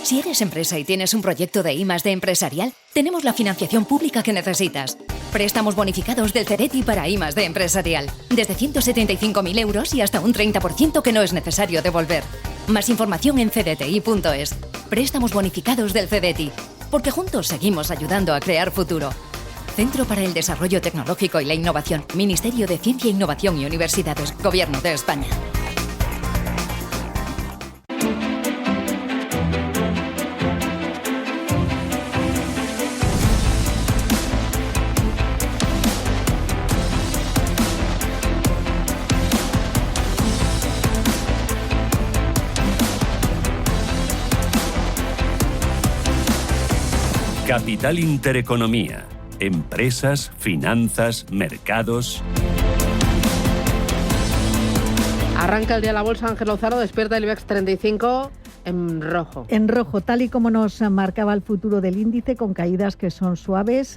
Si eres empresa y tienes un proyecto de I+D empresarial, tenemos la financiación pública que necesitas. Préstamos bonificados del CEDETI para I+D empresarial. Desde 175.000 euros y hasta un 30% que no es necesario devolver. Más información en cdti.es. Préstamos bonificados del CEDETI. Porque juntos seguimos ayudando a crear futuro. Centro para el Desarrollo Tecnológico y la Innovación. Ministerio de Ciencia, Innovación y Universidades. Gobierno de España. Capital Intereconomía. Empresas, finanzas, mercados. Arranca el día la bolsa, Ángel Lozano, despierta el IBEX 35 en rojo. En rojo, tal y como nos marcaba el futuro del índice, con caídas que son suaves,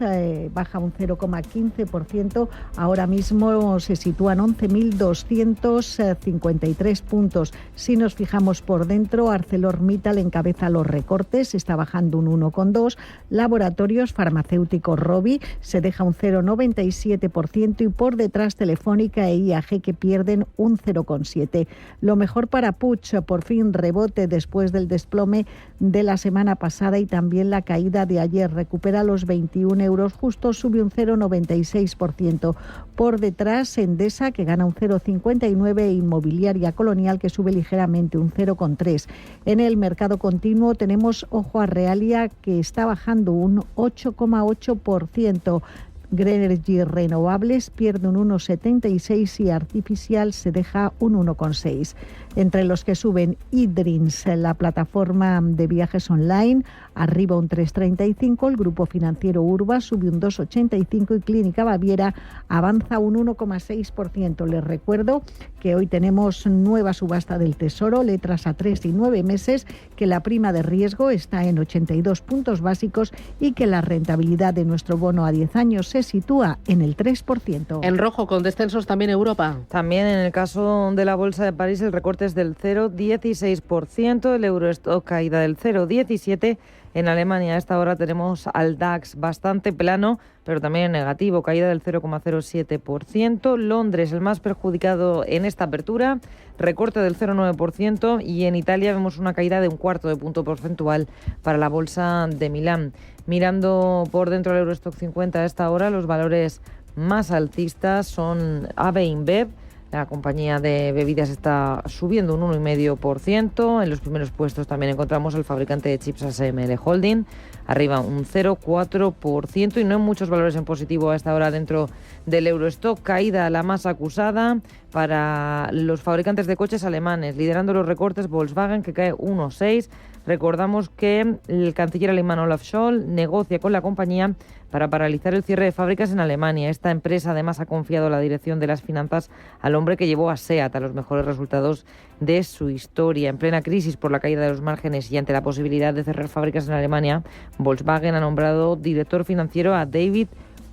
baja un 0,15%, ahora mismo se sitúan 11.253 puntos. Si nos fijamos por dentro, ArcelorMittal encabeza los recortes, está bajando un 1,2%, Laboratorios Farmacéuticos Rovi se deja un 0,97% y por detrás Telefónica e IAG que pierden un 0,7%. Lo mejor para Puig, por fin rebote después del desplome de la semana pasada y también la caída de ayer. Recupera los 21 euros justos, sube un 0,96%. Por detrás, Endesa, que gana un 0,59%, e Inmobiliaria Colonial, que sube ligeramente un 0,3%. En el mercado continuo tenemos, ojo a Realia, que está bajando un 8,8%. Grenergy Renovables pierde un 1,76% y Artificial se deja un 1,6%. Entre los que suben, eDreams, la plataforma de viajes online, arriba un 3,35%, el grupo financiero Urba sube un 2,85% y Clínica Baviera avanza un 1,6%. Les recuerdo que hoy tenemos nueva subasta del Tesoro, letras a 3 y 9 meses, que la prima de riesgo está en 82 puntos básicos y que la rentabilidad de nuestro bono a 10 años se sitúa en el 3%. En rojo, con descensos también Europa. También en el caso de la Bolsa de París, el recorte es del 0,16%, el Eurostock caída del 0,17%. En Alemania a esta hora tenemos al DAX bastante plano, pero también en negativo, caída del 0,07%. Londres, el más perjudicado en esta apertura, recorte del 0,9%. Y en Italia vemos una caída de un cuarto de punto porcentual para la bolsa de Milán. Mirando por dentro del Eurostock 50 a esta hora, los valores más alcistas son AB InBev. La compañía de bebidas está subiendo un 1,5%. En los primeros puestos también encontramos al fabricante de chips ASML Holding, arriba un 0,4%. Y no hay muchos valores en positivo a esta hora dentro del Eurostock. Caída la más acusada para los fabricantes de coches alemanes. Liderando los recortes, Volkswagen, que cae 1,6%. Recordamos que el canciller alemán Olaf Scholz negocia con la compañía para paralizar el cierre de fábricas en Alemania. Esta empresa además ha confiado la dirección de las finanzas al hombre que llevó a SEAT a los mejores resultados de su historia. En plena crisis por la caída de los márgenes y ante la posibilidad de cerrar fábricas en Alemania, Volkswagen ha nombrado director financiero a David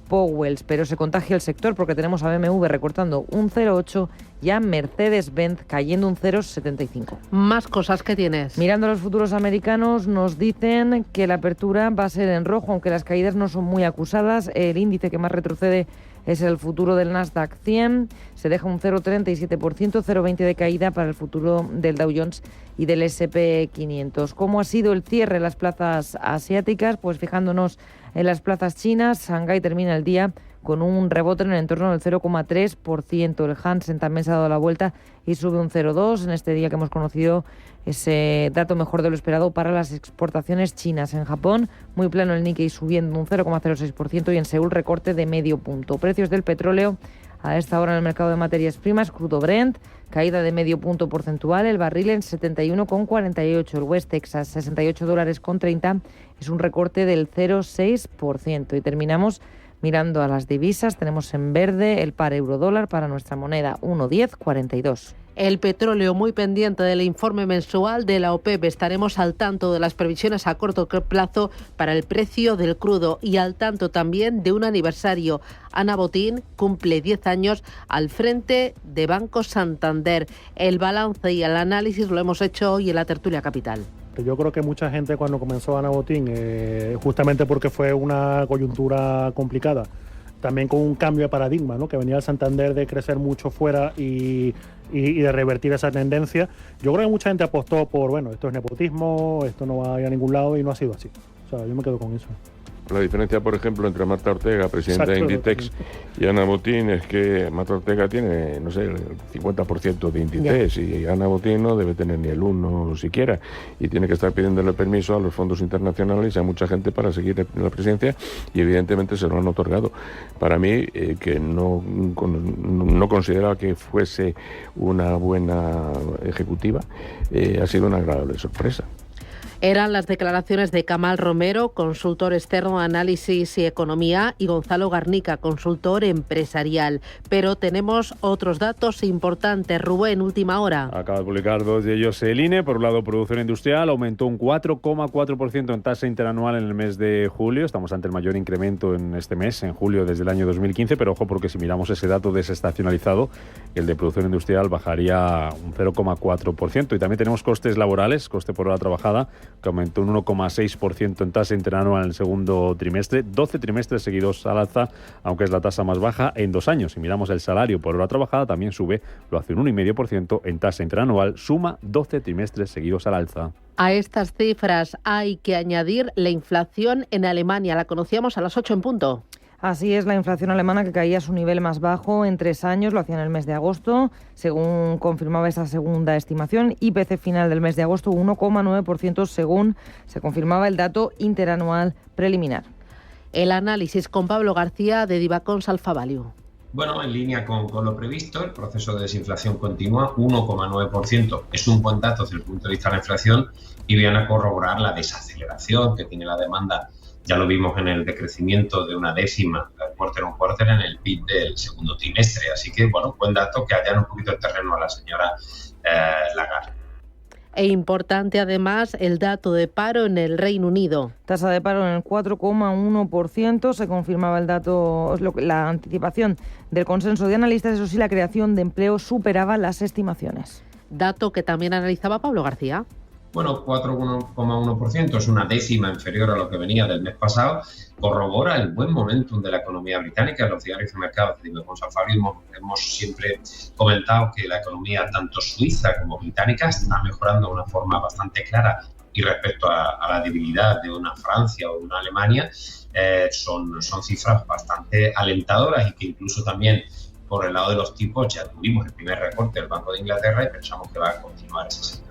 Powells, pero se contagia el sector porque tenemos a BMW recortando un 0,8% y a Mercedes-Benz cayendo un 0,75%. Más cosas que tienes. Mirando los futuros americanos, nos dicen que la apertura va a ser en rojo, aunque las caídas no son muy acusadas. El índice que más retrocede es el futuro del Nasdaq 100, se deja un 0,37%, 0,20% de caída para el futuro del Dow Jones y del S&P 500. ¿Cómo ha sido el cierre en las plazas asiáticas? Pues fijándonos en las plazas chinas, Shanghái termina el día con un rebote en el entorno del 0,3%. El Hansen también se ha dado la vuelta y sube un 0,2% en este día que hemos conocido ese dato mejor de lo esperado para las exportaciones chinas. En Japón, muy plano el Nikkei subiendo un 0,06% y en Seúl recorte de medio punto. Precios del petróleo a esta hora en el mercado de materias primas, crudo Brent, caída de medio punto porcentual, el barril en 71,48, el West Texas $68,30, es un recorte del 0,6%. Y terminamos mirando a las divisas, tenemos en verde el par euro-dólar para nuestra moneda 1,1042. El petróleo muy pendiente del informe mensual de la OPEP. Estaremos al tanto de las previsiones a corto plazo para el precio del crudo y al tanto también de un aniversario. Ana Botín cumple 10 años al frente de Banco Santander. El balance y el análisis lo hemos hecho hoy en la Tertulia Capital. Yo creo que mucha gente cuando comenzó Ana Botín, justamente porque fue una coyuntura complicada, también con un cambio de paradigma, ¿no? Que venía el Santander de crecer mucho fuera y de revertir esa tendencia. Yo creo que mucha gente apostó por, bueno, esto es nepotismo, esto no va a ir a ningún lado, y no ha sido así. O sea, yo me quedo con eso. La diferencia, por ejemplo, entre Marta Ortega, presidenta de Inditex, y Ana Botín es que Marta Ortega tiene, no sé, el 50% de Inditex, y Ana Botín no debe tener ni el 1 siquiera, y tiene que estar pidiéndole permiso a los fondos internacionales y a mucha gente para seguir en la presidencia, y evidentemente se lo han otorgado. Para mí, que no consideraba que fuese una buena ejecutiva, ha sido una agradable sorpresa. Eran las declaraciones de Camal Romero, consultor externo de análisis y economía, y Gonzalo Garnica, consultor empresarial. Pero tenemos otros datos importantes. Rubén, última hora. Acaba de publicar dos de ellos el INE. Por un lado, producción industrial aumentó un 4,4% en tasa interanual en el mes de julio. Estamos ante el mayor incremento en este mes, en julio, desde el año 2015. Pero ojo, porque si miramos ese dato desestacionalizado, el de producción industrial bajaría un 0,4%. Y también tenemos costes laborales, coste por hora trabajada, que aumentó un 1,6% en tasa interanual en el segundo trimestre, 12 trimestres seguidos al alza, aunque es la tasa más baja en 2 años. Si miramos el salario por hora trabajada, también sube, lo hace un 1,5% en tasa interanual, suma 12 trimestres seguidos al alza. A estas cifras hay que añadir la inflación en Alemania. La conocíamos a las 8 en punto. Así es, la inflación alemana, que caía a su nivel más bajo en 3 años, lo hacía en el mes de agosto, según confirmaba esa segunda estimación. IPC final del mes de agosto, 1,9%, según se confirmaba el dato interanual preliminar. El análisis con Pablo García, de Divacons Alpha Value. Bueno, en línea con lo previsto, el proceso de desinflación continúa, 1,9%. Es un buen dato desde el punto de vista de la inflación, y viene a corroborar la desaceleración que tiene la demanda. Ya lo vimos en el decrecimiento de 0,1 quarter on quarter en el PIB del segundo trimestre. Así que, bueno, buen dato que allana un poquito el terreno a la señora Lagarde. E importante además el dato de paro en el Reino Unido. Tasa de paro en el 4,1%, se confirmaba el dato, la anticipación del consenso de analistas. Eso sí, la creación de empleo superaba las estimaciones. Dato que también analizaba Pablo García. Bueno, 4,1% es una décima inferior a lo que venía del mes pasado. Corrobora el buen momentum de la economía británica. En los diarios de mercado de Divacons Alpha Value hemos siempre comentado que la economía tanto suiza como británica está mejorando de una forma bastante clara, y respecto a la debilidad de una Francia o una Alemania, son cifras bastante alentadoras, y que incluso también por el lado de los tipos ya tuvimos el primer recorte del Banco de Inglaterra y pensamos que va a continuar esa senda.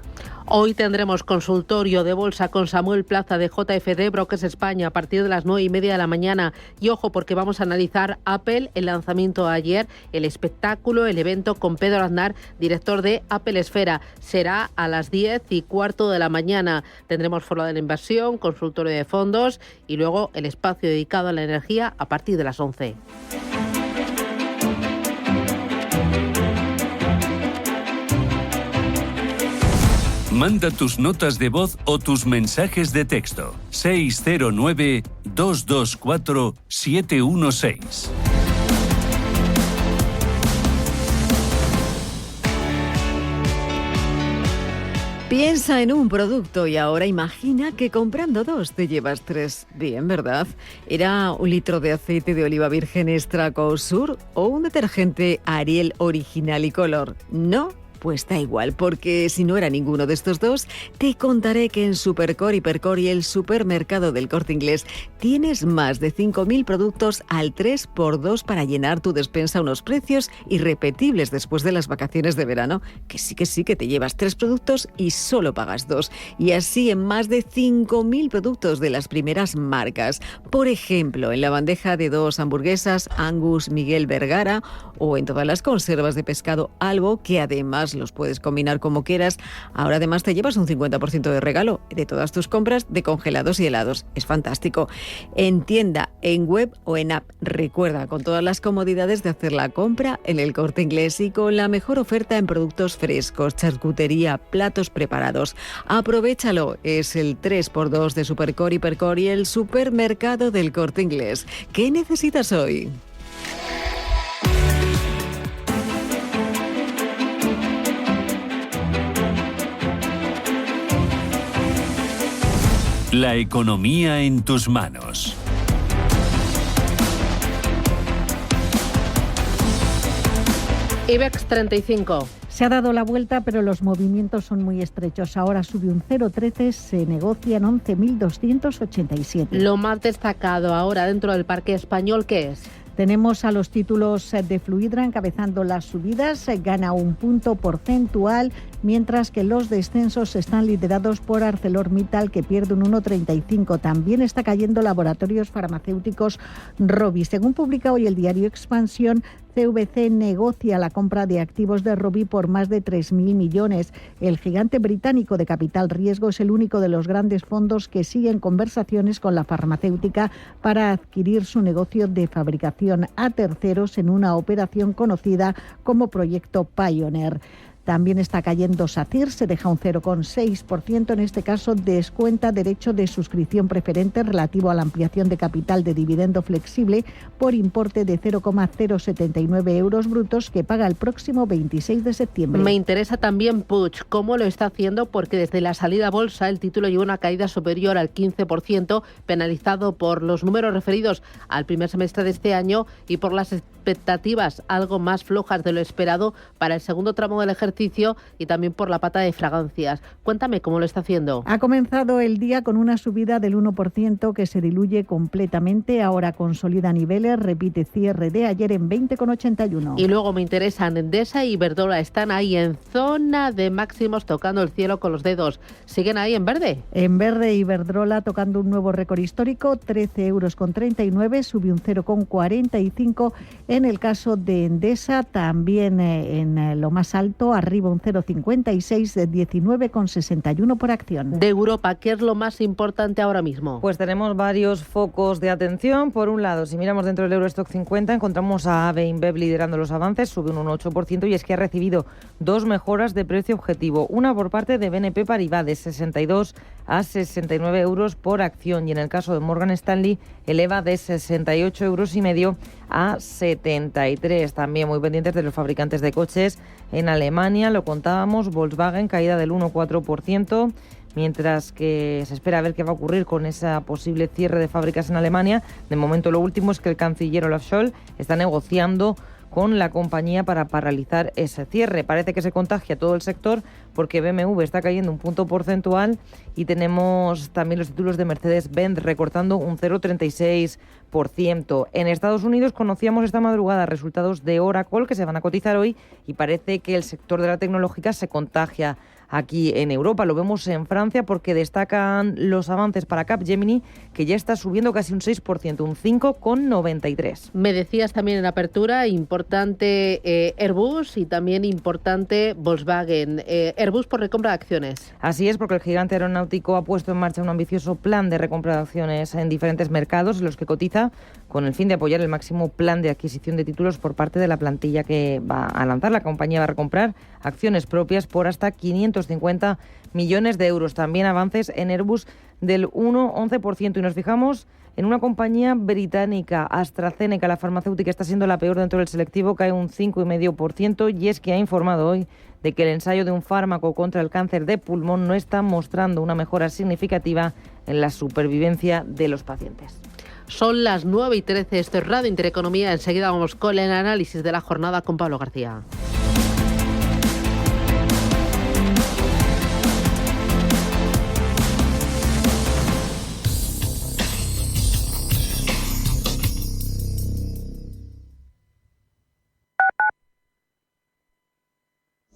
Hoy tendremos consultorio de bolsa con Samuel Plaza de JFD Brokers España a partir de las 9:30 de la mañana. Y ojo, porque vamos a analizar Apple, el lanzamiento de ayer, el espectáculo, el evento con Pedro Aznar, director de Apple Esfera. Será a las 10:15 de la mañana. Tendremos foro de la inversión, consultorio de fondos y luego el espacio dedicado a la energía a partir de las 11. Manda tus notas de voz o tus mensajes de texto. 609-224-716. Piensa en un producto y ahora imagina que comprando 2 te llevas 3. Bien, ¿verdad? ¿Era 1 litro de aceite de oliva virgen extra Coursur o un detergente Ariel original y color? No. Pues da igual, porque si no era ninguno de estos 2, te contaré que en Supercore, Hipercore y el supermercado del Corte Inglés tienes más de 5.000 productos al 3x2 para llenar tu despensa a unos precios irrepetibles después de las vacaciones de verano. Que sí, que te llevas 3 productos y solo pagas 2. Y así en más de 5.000 productos de las primeras marcas. Por ejemplo, en la bandeja de 2 hamburguesas Angus Miguel Vergara, o en todas las conservas de pescado Albo, que además los puedes combinar como quieras. Ahora además te llevas un 50% de regalo de todas tus compras de congelados y helados. Es fantástico. En tienda, en web o en app. Recuerda, con todas las comodidades de hacer la compra en el Corte Inglés y con la mejor oferta en productos frescos, charcutería, platos preparados. Aprovéchalo. Es el 3x2 de Supercore, Hipercore y el supermercado del Corte Inglés. ¿Qué necesitas hoy? La economía en tus manos. IBEX 35. Se ha dado la vuelta, pero los movimientos son muy estrechos. Ahora sube un 0,13, se negocian 11.287. Lo más destacado ahora dentro del parque español, ¿qué es? Tenemos a los títulos de Fluidra encabezando las subidas, gana un punto porcentual, mientras que los descensos están liderados por ArcelorMittal, que pierde un 1,35. También está cayendo Laboratorios Farmacéuticos Rovi. Según publica hoy el diario Expansión, CVC negocia la compra de activos de Rovi por más de 3.000 millones. El gigante británico de capital riesgo es el único de los grandes fondos que siguen conversaciones con la farmacéutica para adquirir su negocio de fabricación a terceros en una operación conocida como Proyecto Pioneer. También está cayendo SACIR, se deja un 0,6%, en este caso descuenta derecho de suscripción preferente relativo a la ampliación de capital de dividendo flexible por importe de 0,079 euros brutos que paga el próximo 26 de septiembre. Me interesa también Puig, cómo lo está haciendo, porque desde la salida a bolsa el título lleva una caída superior al 15%, penalizado por los números referidos al primer semestre de este año y por las expectativas algo más flojas de lo esperado para el segundo tramo del ejercicio y también por la pata de fragancias. Cuéntame cómo lo está haciendo. Ha comenzado el día con una subida del 1% que se diluye completamente, ahora consolida niveles, repite cierre de ayer en 20,81. Y luego me interesan Endesa y Iberdrola, están ahí en zona de máximos tocando el cielo con los dedos. ¿Siguen ahí en verde? En verde, Iberdrola tocando un nuevo récord histórico, 13,39 euros, sube un 0,45. En el caso de Endesa, también en lo más alto, arriba un 0,56 de 19,61 por acción. De Europa, ¿qué es lo más importante ahora mismo? Pues tenemos varios focos de atención. Por un lado, si miramos dentro del Eurostock 50, encontramos a AB InBev liderando los avances, sube un 1,8%, y es que ha recibido dos mejoras de precio objetivo. Una por parte de BNP Paribas, de 62 a 69 euros por acción, y en el caso de Morgan Stanley eleva de 68,5 euros a 73. También muy pendientes de los fabricantes de coches en Alemania, lo contábamos, Volkswagen caída del 1,4%, mientras que se espera a ver qué va a ocurrir con ese posible cierre de fábricas en Alemania. De momento lo último es que el canciller Olaf Scholz está negociando con la compañía para paralizar ese cierre. Parece que se contagia todo el sector porque BMW está cayendo un punto porcentual y tenemos también los títulos de Mercedes-Benz recortando un 0,36%. En Estados Unidos conocíamos esta madrugada resultados de Oracle que se van a cotizar hoy y parece que el sector de la tecnológica se contagia aquí en Europa. Lo vemos en Francia porque destacan los avances para Capgemini, que ya está subiendo casi un 6%, un 5,93. Me decías también en apertura, importante Airbus y también importante Volkswagen. Airbus por recompra de acciones. Así es, porque el gigante aeronáutico ha puesto en marcha un ambicioso plan de recompra de acciones en diferentes mercados en los que cotiza con el fin de apoyar el máximo plan de adquisición de títulos por parte de la plantilla que va a lanzar. La compañía va a recomprar acciones propias por hasta 550 millones de euros. También avances en Airbus del 1,11%. Y nos fijamos en una compañía británica, AstraZeneca, la farmacéutica, está siendo la peor dentro del selectivo, cae un 5,5%, y es que ha informado hoy de que el ensayo de un fármaco contra el cáncer de pulmón no está mostrando una mejora significativa en la supervivencia de los pacientes. Son las 9:13, esto es Radio Intereconomía. Enseguida vamos con el análisis de la jornada con Pablo García.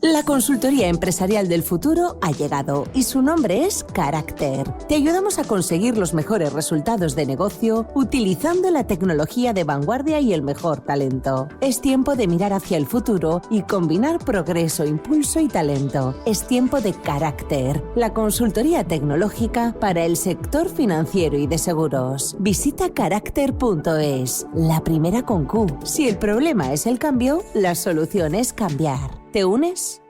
La consultoría empresarial del futuro ha llegado y su nombre es Carácter. Te ayudamos a conseguir los mejores resultados de negocio utilizando la tecnología de vanguardia y el mejor talento. Es tiempo de mirar hacia el futuro y combinar progreso, impulso y talento. Es tiempo de Carácter, la consultoría tecnológica para el sector financiero y de seguros. Visita carácter.es, la primera con Q. Si el problema es el cambio, la solución es cambiar. ¿Te unes?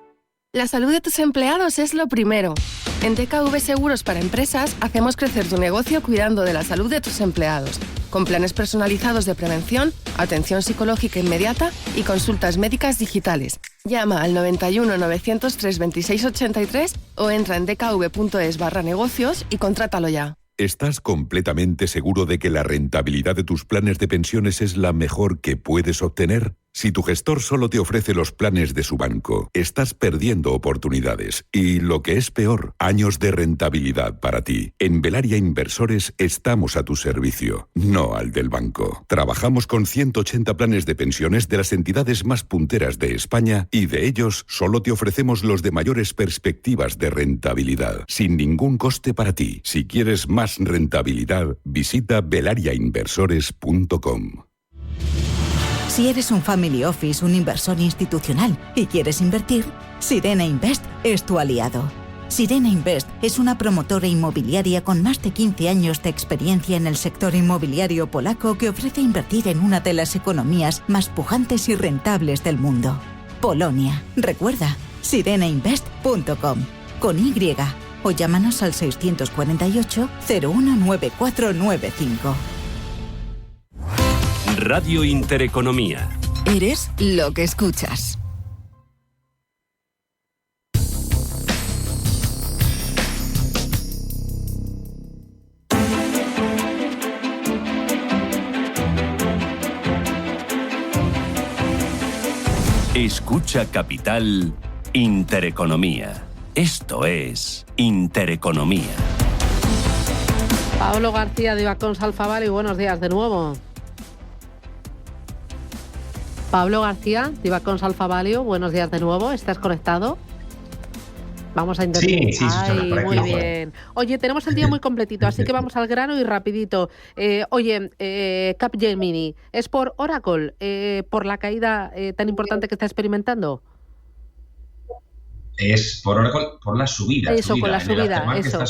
La salud de tus empleados es lo primero. En DKV Seguros para Empresas hacemos crecer tu negocio cuidando de la salud de tus empleados, con planes personalizados de prevención, atención psicológica inmediata y consultas médicas digitales. Llama al 91 900 326 83 o entra en dkv.es/negocios y contrátalo ya. ¿Estás completamente seguro de que la rentabilidad de tus planes de pensiones es la mejor que puedes obtener? Si tu gestor solo te ofrece los planes de su banco, estás perdiendo oportunidades y, lo que es peor, años de rentabilidad para ti. En Velaria Inversores estamos a tu servicio, no al del banco. Trabajamos con 180 planes de pensiones de las entidades más punteras de España y de ellos solo te ofrecemos los de mayores perspectivas de rentabilidad, sin ningún coste para ti. Si quieres más rentabilidad, visita velariainversores.com. Si eres un family office, un inversor institucional y quieres invertir, Sirena Invest es tu aliado. Sirena Invest es una promotora inmobiliaria con más de 15 años de experiencia en el sector inmobiliario polaco que ofrece invertir en una de las economías más pujantes y rentables del mundo. Polonia. Recuerda, sirenainvest.com con Y o llámanos al 648 019495. Radio Intereconomía. Eres lo que escuchas. Escucha Capital Intereconomía. Esto es Intereconomía. Pablo García de Ibacons Alpha Value, buenos días de nuevo. Pablo García, de Ibacons Alpha Value, buenos días de nuevo. ¿Estás conectado? Vamos a intentar. Sí, Ay, por aquí, muy bien. Oye, tenemos el día muy completito, así que vamos al grano y rapidito. Capgemini, ¿es por Oracle, por la caída tan importante que está experimentando? Es por Oracle, por la subida. Eso, con la subida, eso.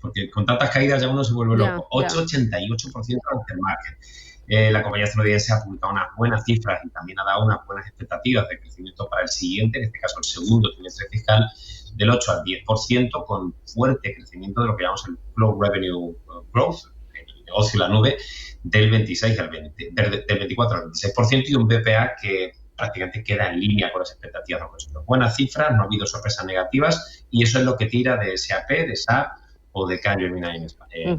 Porque con tantas caídas ya uno se vuelve loco. 8,88% Aftermarket. La compañía estadounidense ha publicado unas buenas cifras y también ha dado unas buenas expectativas de crecimiento para el siguiente, en este caso el segundo trimestre fiscal, del 8 al 10%, con fuerte crecimiento de lo que llamamos el Cloud Revenue Growth, el negocio de la nube, del 24 al 26%, y un BPA que prácticamente queda en línea con las expectativas de los buenas cifras, no ha habido sorpresas negativas, y eso es lo que tira de SAP, de SAP o de Capgemini en España.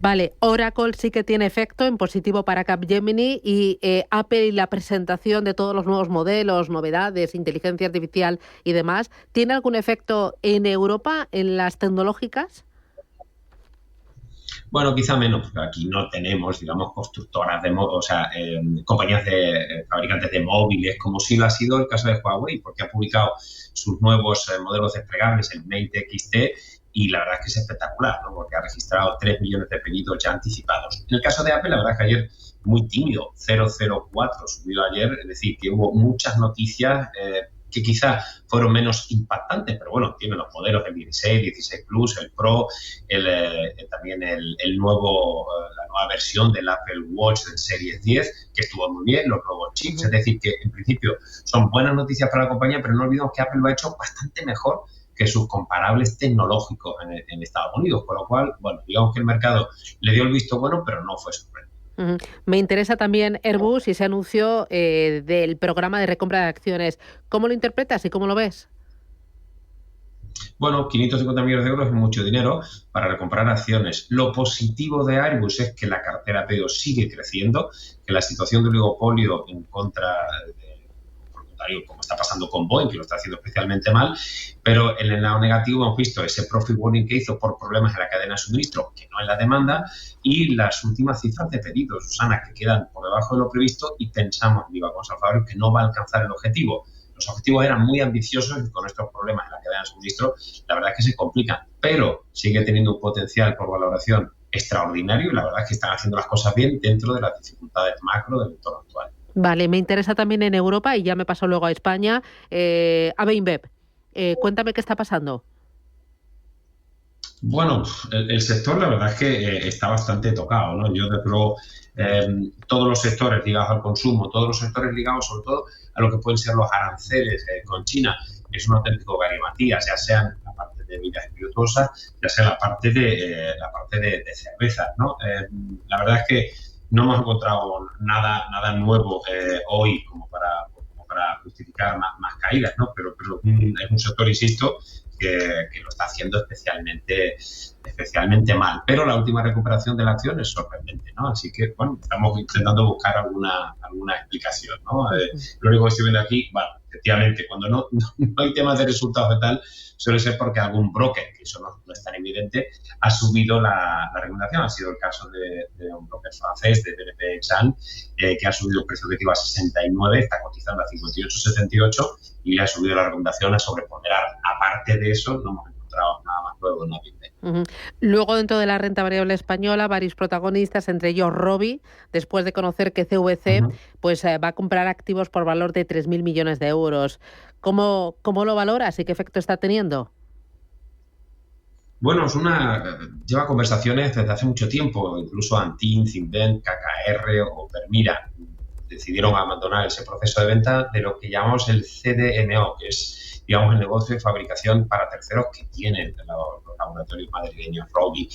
Vale, Oracle sí que tiene efecto en positivo para Capgemini y Apple y la presentación de todos los nuevos modelos, novedades, inteligencia artificial y demás, ¿tiene algún efecto en Europa, en las tecnológicas? Bueno, quizá menos, porque aquí no tenemos, digamos, constructoras compañías de fabricantes de móviles, como sí lo ha sido el caso de Huawei, porque ha publicado sus nuevos modelos desplegables, el Mate XT, y la verdad es que es espectacular, ¿no? Porque ha registrado 3 millones de pedidos ya anticipados. En el caso de Apple, la verdad es que ayer muy tímido, 0,04 subió ayer, es decir, que hubo muchas noticias que quizá fueron menos impactantes, pero bueno, tiene los modelos del 16 Plus, el Pro, también la nueva versión del Apple Watch del Series 10, que estuvo muy bien, los nuevos chips, es decir, que en principio son buenas noticias para la compañía, pero no olvidemos que Apple lo ha hecho bastante mejor que sus comparables tecnológicos en Estados Unidos, con lo cual, bueno, digamos que el mercado le dio el visto bueno, pero no fue sorprendente. Me interesa también Airbus y ese anuncio del programa de recompra de acciones. ¿Cómo lo interpretas y cómo lo ves? Bueno, 550 millones de euros es mucho dinero para recomprar acciones. Lo positivo de Airbus es que la cartera de pedidos sigue creciendo, que la situación de oligopolio en contra como está pasando con Boeing, que lo está haciendo especialmente mal, pero en el lado negativo hemos visto ese profit warning que hizo por problemas en la cadena de suministro, que no en la demanda, y las últimas cifras de pedidos, Susana, que quedan por debajo de lo previsto, y pensamos, Ibacons Alpha Value, que no va a alcanzar el objetivo. Los objetivos eran muy ambiciosos y con estos problemas en la cadena de suministro, la verdad es que se complican, pero sigue teniendo un potencial por valoración extraordinario y la verdad es que están haciendo las cosas bien dentro de las dificultades macro del entorno actual. Vale, me interesa también en Europa y ya me paso luego a España. AB InBev, cuéntame qué está pasando. Bueno, el sector la verdad es que está bastante tocado, ¿no? Yo desde luego todos los sectores ligados al consumo, todos los sectores ligados sobre todo a lo que pueden ser los aranceles con China, es un auténtico galimatías, ya sean la parte de bebidas espirituosas, ya sea la parte de cerveza, ¿no? La verdad es que no hemos encontrado nada nuevo hoy como para justificar más caídas, ¿no? Pero es un sector, insisto, que lo está haciendo especialmente especialmente mal. Pero la última recuperación de la acción es sorprendente, ¿no? Así que, bueno, estamos intentando buscar alguna explicación, ¿no? Lo único que estoy viendo aquí, bueno, efectivamente, cuando no hay temas de resultados de tal, suele ser porque algún broker, que eso no es tan evidente, ha subido la recomendación. Ha sido el caso de un broker francés, de BNP Exane, que ha subido el precio objetivo a 69, está cotizando a 58,78 y le ha subido la recomendación a sobreponderar. Aparte de eso, no hemos encontrado nada más nuevo en la vida. Luego, dentro de la renta variable española, varios protagonistas, entre ellos Robi, después de conocer que CVC pues va a comprar activos por valor de 3.000 millones de euros. ¿Cómo lo valoras y qué efecto está teniendo? Bueno, lleva conversaciones desde hace mucho tiempo. Incluso Antin, Cinvent, KKR o Permira decidieron abandonar ese proceso de venta de lo que llamamos el CDMO, que es, digamos, el negocio de fabricación para terceros que tienen los laboratorios madrileños Robi.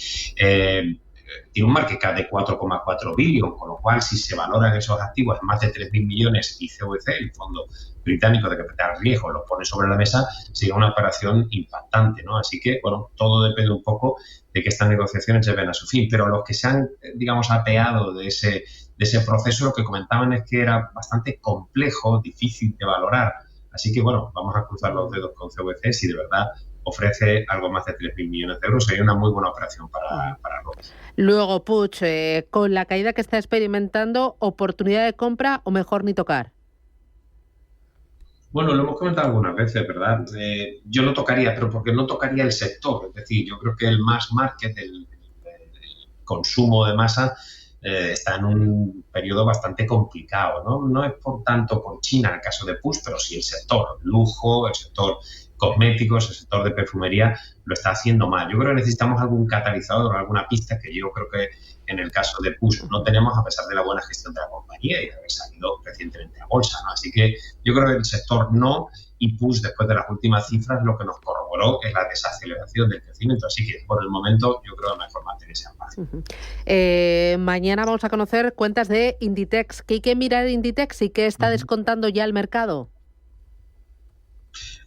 Tiene un market cap de 4,4 billion, con lo cual, si se valoran esos activos en más de 3.000 millones y CVC, el fondo británico de capital riesgo, lo pone sobre la mesa, sería una operación impactante, ¿no? Así que, bueno, todo depende un poco de que estas negociaciones lleven a su fin. Pero los que se han, digamos, apeado de ese proceso, lo que comentaban es que era bastante complejo, difícil de valorar. Así que, bueno, vamos a cruzar los dedos con CVC si de verdad ofrece algo más de 3.000 millones de euros. Sería una muy buena operación para Robi. Luego, Puig, con la caída que está experimentando, ¿oportunidad de compra o mejor ni tocar? Bueno, lo hemos comentado algunas veces, ¿verdad? Yo no tocaría, pero porque no tocaría el sector. Es decir, yo creo que el mass market, el consumo de masa, está en un periodo bastante complicado, ¿no? No es por tanto por China, en el caso de Puig, pero sí el sector lujo, el sector cosméticos, el sector de perfumería lo está haciendo mal. Yo creo que necesitamos algún catalizador, alguna pista, que yo creo que en el caso de Puig no tenemos, a pesar de la buena gestión de la compañía y de haber salido recientemente a bolsa, ¿no? Así que yo creo que el sector no, y Puig, después de las últimas cifras, lo que nos corroboró es la desaceleración del crecimiento. Así que por el momento yo creo que mejor mantenerse al margen. Mañana vamos a conocer cuentas de Inditex. ¿Qué hay que mirar en Inditex y qué está descontando ya el mercado?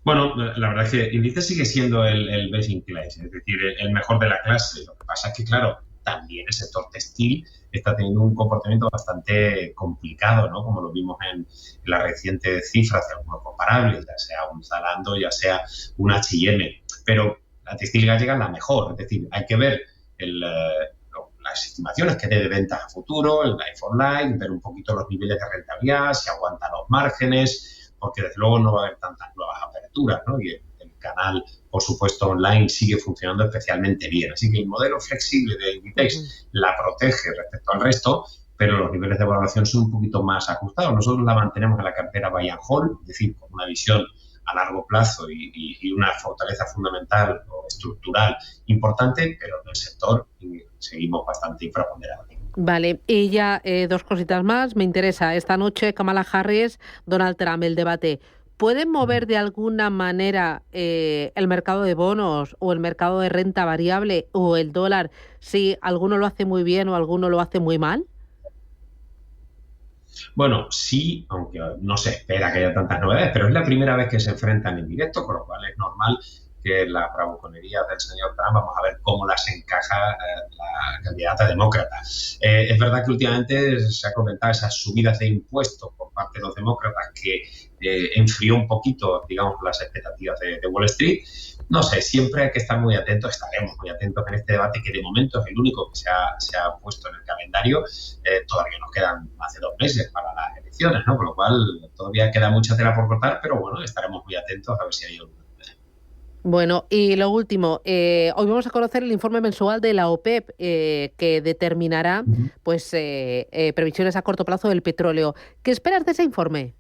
Bueno, la verdad es que Inditex sigue siendo el best in class, es decir, el mejor de la clase. Lo que pasa es que, claro, también el sector textil está teniendo un comportamiento bastante complicado, ¿no? Como lo vimos en las recientes cifras de algunos comparables, ya sea un Zalando, ya sea un H&M. Pero la textil gallega es la mejor, es decir, hay que ver las estimaciones que dé de ventas a futuro, el life for life, ver un poquito los niveles de rentabilidad, si aguantan los márgenes, porque desde luego no va a haber tantas nuevas aperturas, ¿no? Y el canal, por supuesto, online sigue funcionando especialmente bien. Así que el modelo flexible de Inditex la protege respecto al resto, pero los niveles de valoración son un poquito más ajustados. Nosotros la mantenemos en la cartera buy and hold, es decir, con una visión a largo plazo y una fortaleza fundamental o estructural importante, pero en el sector seguimos bastante infraponderados. Vale, y ya dos cositas más. Me interesa, esta noche Kamala Harris, Donald Trump, el debate. ¿Pueden mover de alguna manera el mercado de bonos o el mercado de renta variable o el dólar si alguno lo hace muy bien o alguno lo hace muy mal? Bueno, sí, aunque no se espera que haya tantas novedades, pero es la primera vez que se enfrentan en directo, con lo cual es normal que las bravuconerías del señor Trump, vamos a ver cómo las encaja la candidata demócrata. Es verdad que últimamente se ha comentado esas subidas de impuestos por parte de los demócratas que enfrió un poquito, digamos, las expectativas de Wall Street. No sé, siempre hay que estar muy atentos, estaremos muy atentos en este debate, que de momento es el único que se ha puesto en el calendario. Todavía nos quedan más de 2 meses para las elecciones, ¿no? Con lo cual todavía queda mucha tela por cortar, pero bueno, estaremos muy atentos a ver si hay algo. Bueno, y lo último, hoy vamos a conocer el informe mensual de la OPEP que determinará pues previsiones a corto plazo del petróleo. ¿Qué esperas de ese informe?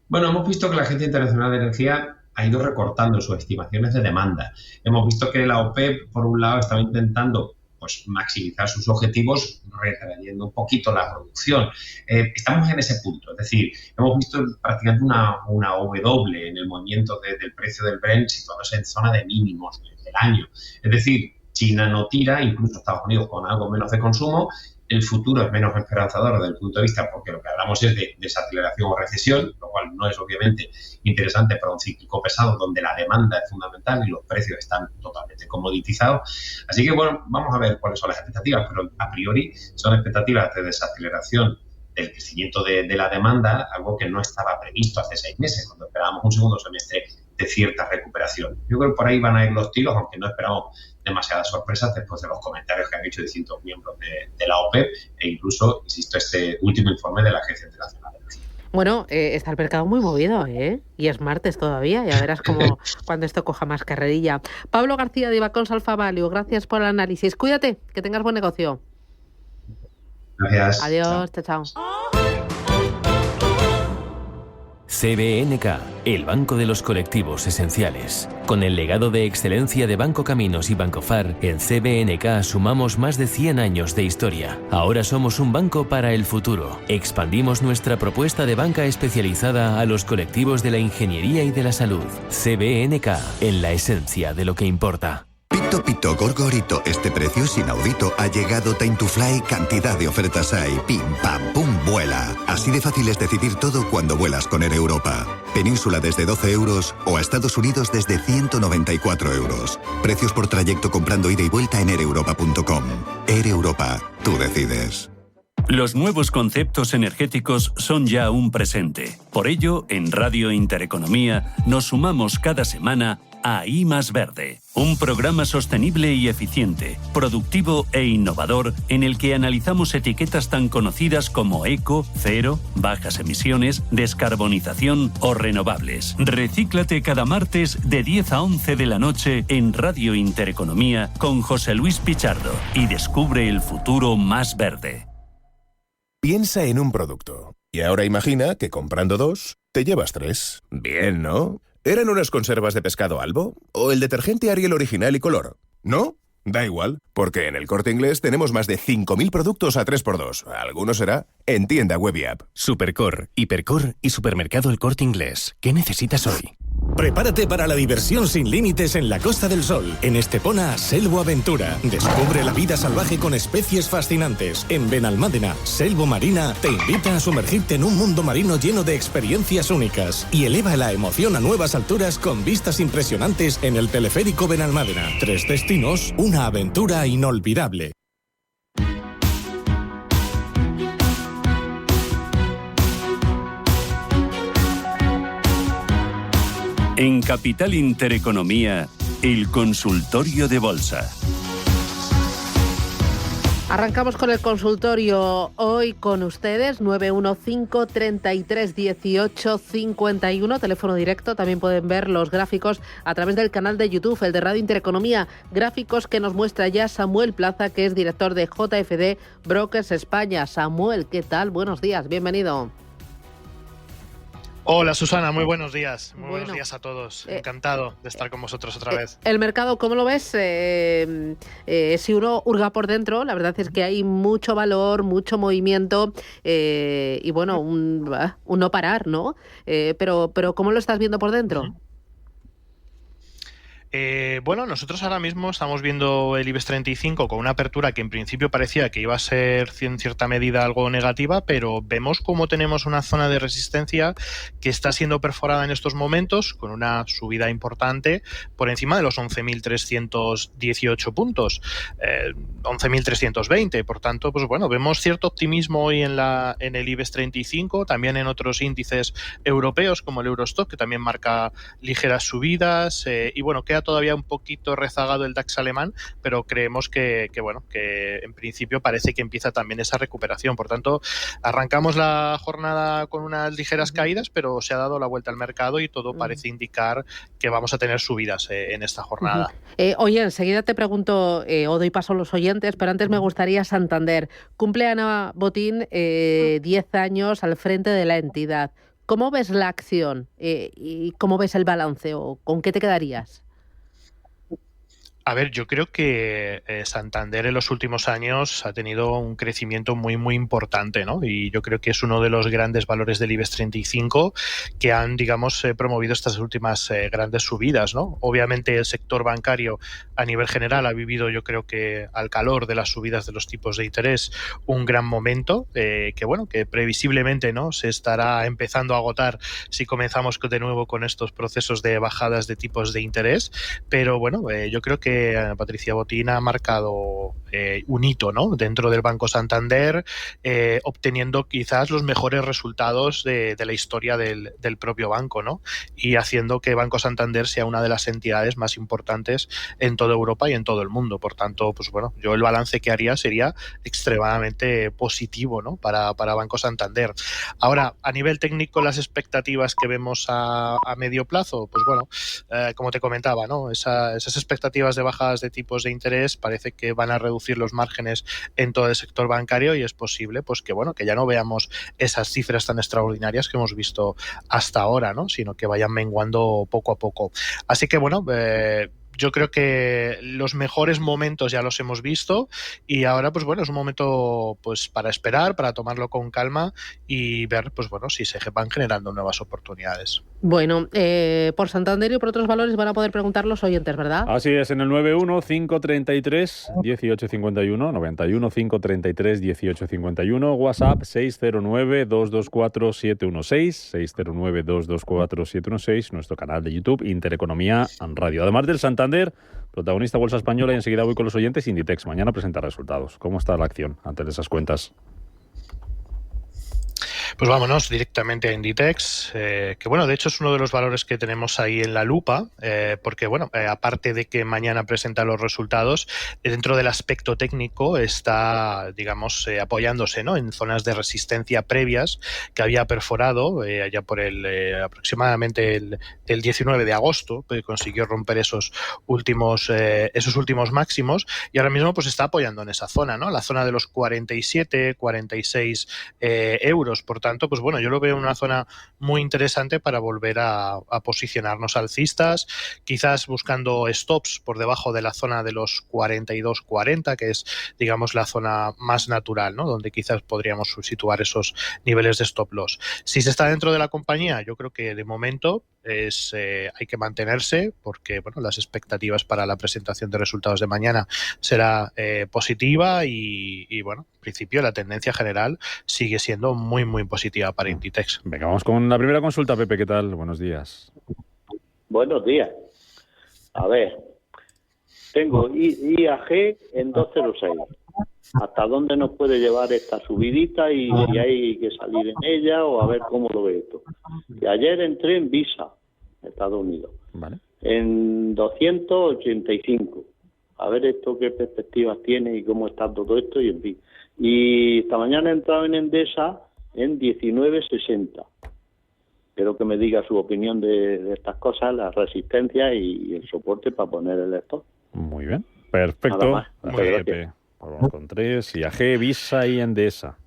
Bueno, hemos visto que la Agencia Internacional de Energía ha ido recortando sus estimaciones de demanda. Hemos visto que la OPEP, por un lado, estaba intentando pues maximizar sus objetivos retrayendo un poquito la producción. Estamos en ese punto, es decir, hemos visto prácticamente una W en el movimiento del precio del Brent situándose en zona de mínimos del año. Es decir, China no tira, incluso Estados Unidos con algo menos de consumo, el futuro es menos esperanzador desde el punto de vista, porque lo que hablamos es de desaceleración o recesión, lo cual no es obviamente interesante para un cíclico pesado donde la demanda es fundamental y los precios están totalmente comoditizados. Así que, bueno, vamos a ver cuáles son las expectativas, pero a priori son expectativas de desaceleración del crecimiento de la demanda, algo que no estaba previsto hace 6 meses, cuando esperábamos un segundo semestre de cierta recuperación. Yo creo que por ahí van a ir los tiros, aunque no esperamos demasiadas sorpresas después de los comentarios que han hecho distintos miembros de la OPEP e incluso, insisto, este último informe de la Agencia Internacional de Energía. Bueno, está el mercado muy movido, y es martes todavía, ya verás como cuando esto coja más carrerilla. Pablo García de Ibacons Alpha Value, gracias por el análisis. Cuídate, que tengas buen negocio. Gracias. Adiós, chao. CBNK, el banco de los colectivos esenciales. Con el legado de excelencia de Banco Caminos y Banco Far, en CBNK sumamos más de 100 años de historia. Ahora somos un banco para el futuro. Expandimos nuestra propuesta de banca especializada a los colectivos de la ingeniería y de la salud. CBNK, en la esencia de lo que importa. Pito Pito Gorgorito, este precio es inaudito. Ha llegado Time to Fly, cantidad de ofertas hay. Pim pam pum, vuela. Así de fácil es decidir todo cuando vuelas con Air Europa. Península desde 12 euros o a Estados Unidos desde 194 euros. Precios por trayecto comprando ida y vuelta en aereuropa.com. Air Europa, tú decides. Los nuevos conceptos energéticos son ya un presente. Por ello, en Radio Intereconomía nos sumamos cada semana a I Más Verde, un programa sostenible y eficiente, productivo e innovador en el que analizamos etiquetas tan conocidas como eco, cero, bajas emisiones, descarbonización o renovables. Recíclate cada martes de 10 a 11 de la noche en Radio Intereconomía con José Luis Pichardo y descubre el futuro más verde. Piensa en un producto y ahora imagina que comprando 2 te llevas 3. Bien, ¿no? ¿Eran unas conservas de pescado Albo? ¿O el detergente Ariel original y color? ¿No? Da igual, porque en El Corte Inglés tenemos más de 5.000 productos a 3x2. Alguno será en tienda web y app. Supercor, Hipercor y Supermercado El Corte Inglés. ¿Qué necesitas hoy? Prepárate para la diversión sin límites en la Costa del Sol. En Estepona, Selvo Aventura. Descubre la vida salvaje con especies fascinantes. En Benalmádena, Selvo Marina te invita a sumergirte en un mundo marino lleno de experiencias únicas y eleva la emoción a nuevas alturas con vistas impresionantes en el teleférico Benalmádena. 3 destinos, una aventura inolvidable. En Capital Intereconomía, el consultorio de bolsa. Arrancamos con el consultorio hoy con ustedes, 915 33 18 51, teléfono directo. También pueden ver los gráficos a través del canal de YouTube, el de Radio Intereconomía, gráficos que nos muestra ya Samuel Plaza, que es director de JFD Brokers España. Samuel, ¿qué tal? Buenos días, bienvenido. Hola Susana, muy buenos días. Muy buenos días a todos. Encantado de estar con vosotros otra vez. El mercado, ¿cómo lo ves? Si uno hurga por dentro, la verdad es que hay mucho valor, mucho movimiento y bueno, un no parar, ¿no? Pero ¿cómo lo estás viendo por dentro? Bueno, nosotros ahora mismo estamos viendo el IBEX 35 con una apertura que en principio parecía que iba a ser en cierta medida algo negativa, pero vemos como tenemos una zona de resistencia que está siendo perforada en estos momentos con una subida importante por encima de los 11.318 puntos, 11.320. Por tanto, pues bueno, vemos cierto optimismo hoy en el IBEX 35, también en otros índices europeos como el Eurostock, que también marca ligeras subidas y bueno, queda todavía un poquito rezagado el DAX alemán, pero creemos que en principio parece que empieza también esa recuperación. Por tanto, arrancamos la jornada con unas ligeras caídas, pero se ha dado la vuelta al mercado y todo parece indicar que vamos a tener subidas en esta jornada. Oye, enseguida te pregunto, o doy paso a los oyentes, pero antes me gustaría Santander. Cumple Ana Botín 10 años al frente de la entidad. ¿Cómo ves la acción y cómo ves el balance o con qué te quedarías? A ver, yo creo que Santander en los últimos años ha tenido un crecimiento muy, muy importante, ¿no? Y yo creo que es uno de los grandes valores del IBEX 35 que han, digamos, promovido estas últimas grandes subidas, ¿no? Obviamente el sector bancario a nivel general ha vivido, yo creo que al calor de las subidas de los tipos de interés, un gran momento que, bueno, que previsiblemente, ¿no?, se estará empezando a agotar si comenzamos de nuevo con estos procesos de bajadas de tipos de interés, pero bueno, yo creo que Patricia Botín ha marcado un hito, ¿no?, dentro del Banco Santander, obteniendo quizás los mejores resultados de la historia del propio banco, ¿no?, y haciendo que Banco Santander sea una de las entidades más importantes en toda Europa y en todo el mundo. Por tanto, pues bueno, yo el balance que haría sería extremadamente positivo, ¿no?, para Banco Santander. Ahora, a nivel técnico, las expectativas que vemos a medio plazo, pues bueno, como te comentaba, ¿no?, esas expectativas de bajadas de tipos de interés parece que van a reducir los márgenes en todo el sector bancario y es posible, pues que bueno, que ya no veamos esas cifras tan extraordinarias que hemos visto hasta ahora, ¿no?, sino que vayan menguando poco a poco. Así que bueno, yo creo que los mejores momentos ya los hemos visto y ahora, pues bueno, es un momento pues para esperar, para tomarlo con calma y ver, pues bueno, si se van generando nuevas oportunidades. Bueno, por Santander y por otros valores van a poder preguntar los oyentes, ¿verdad? Así es, en el 91-533-1851, 91-533-1851, WhatsApp 609-224-716, 609-224-716, nuestro canal de YouTube, Intereconomía Radio. Además del Santander, protagonista Bolsa Española, y enseguida voy con los oyentes, Inditex. Mañana presenta resultados. ¿Cómo está la acción antes de esas cuentas? Pues vámonos directamente a Inditex, que bueno, de hecho es uno de los valores que tenemos ahí en la lupa, porque bueno, aparte de que mañana presenta los resultados, dentro del aspecto técnico está, digamos, apoyándose, ¿no?, en zonas de resistencia previas que había perforado allá por aproximadamente el 19 de agosto, pues consiguió romper esos últimos máximos y ahora mismo pues está apoyando en esa zona, ¿no?, la zona de los 47, 46 euros. Por tanto, pues bueno, yo lo veo una zona muy interesante para volver a posicionarnos alcistas, quizás buscando stops por debajo de la zona de los 42-40, que es, digamos, la zona más natural, ¿no?, donde quizás podríamos situar esos niveles de stop loss. Si se está dentro de la compañía, yo creo que de momento hay que mantenerse porque bueno, las expectativas para la presentación de resultados de mañana será positiva y bueno, en principio la tendencia general sigue siendo muy muy positiva para Inditex. Venga, vamos con la primera consulta. Pepe, ¿qué tal? Buenos días. Buenos días. A ver, tengo IAG en 206. ¿Hasta dónde nos puede llevar esta subidita y si hay que salir en ella o a ver cómo lo ve esto? Y ayer entré en Visa, Estados Unidos, vale, en 285. A ver esto qué perspectivas tiene y cómo está todo esto y en fin. Y esta mañana he entrado en Endesa en 19.60. Quiero que me diga su opinión de estas cosas, la resistencia y el soporte para poner el stop. Muy bien, perfecto. Muchas gracias. Vamos con 3, IAG, Visa y Endesa.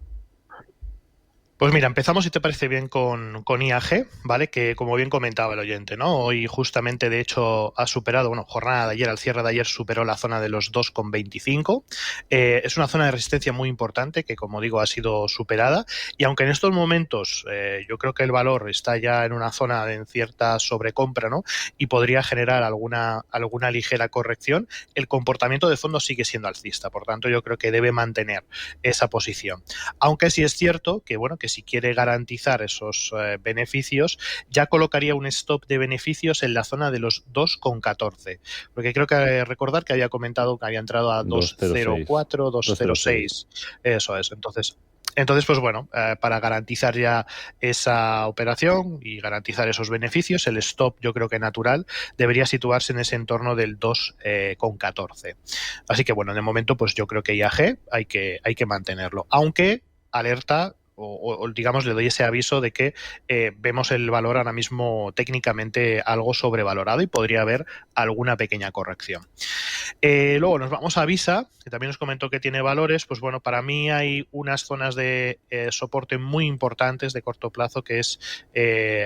Pues mira, empezamos, si te parece bien, con IAG, ¿vale? Que como bien comentaba el oyente, ¿no? Hoy justamente, de hecho, ha superado, bueno, jornada de ayer, al cierre de ayer, superó la zona de los 2,25. Es una zona de resistencia muy importante que, como digo, ha sido superada. Y aunque en estos momentos yo creo que el valor está ya en una zona de cierta sobrecompra, ¿no?, y podría generar alguna ligera corrección, el comportamiento de fondo sigue siendo alcista. Por tanto, yo creo que debe mantener esa posición. Aunque sí es cierto que, bueno, que si quiere garantizar esos beneficios, ya colocaría un stop de beneficios en la zona de los 2,14. Porque creo que recordar que había comentado que había entrado a 2,04, 2,06. Eso es. Entonces, pues bueno, para garantizar ya esa operación y garantizar esos beneficios, el stop, yo creo que natural, debería situarse en ese entorno del 2,14. Así que bueno, de momento, pues yo creo que IAG hay que mantenerlo. Aunque, alerta, o digamos, le doy ese aviso de que vemos el valor ahora mismo técnicamente algo sobrevalorado y podría haber alguna pequeña corrección. Luego nos vamos a Visa, que también os comentó que tiene valores. Pues bueno, para mí hay unas zonas de soporte muy importantes de corto plazo, que es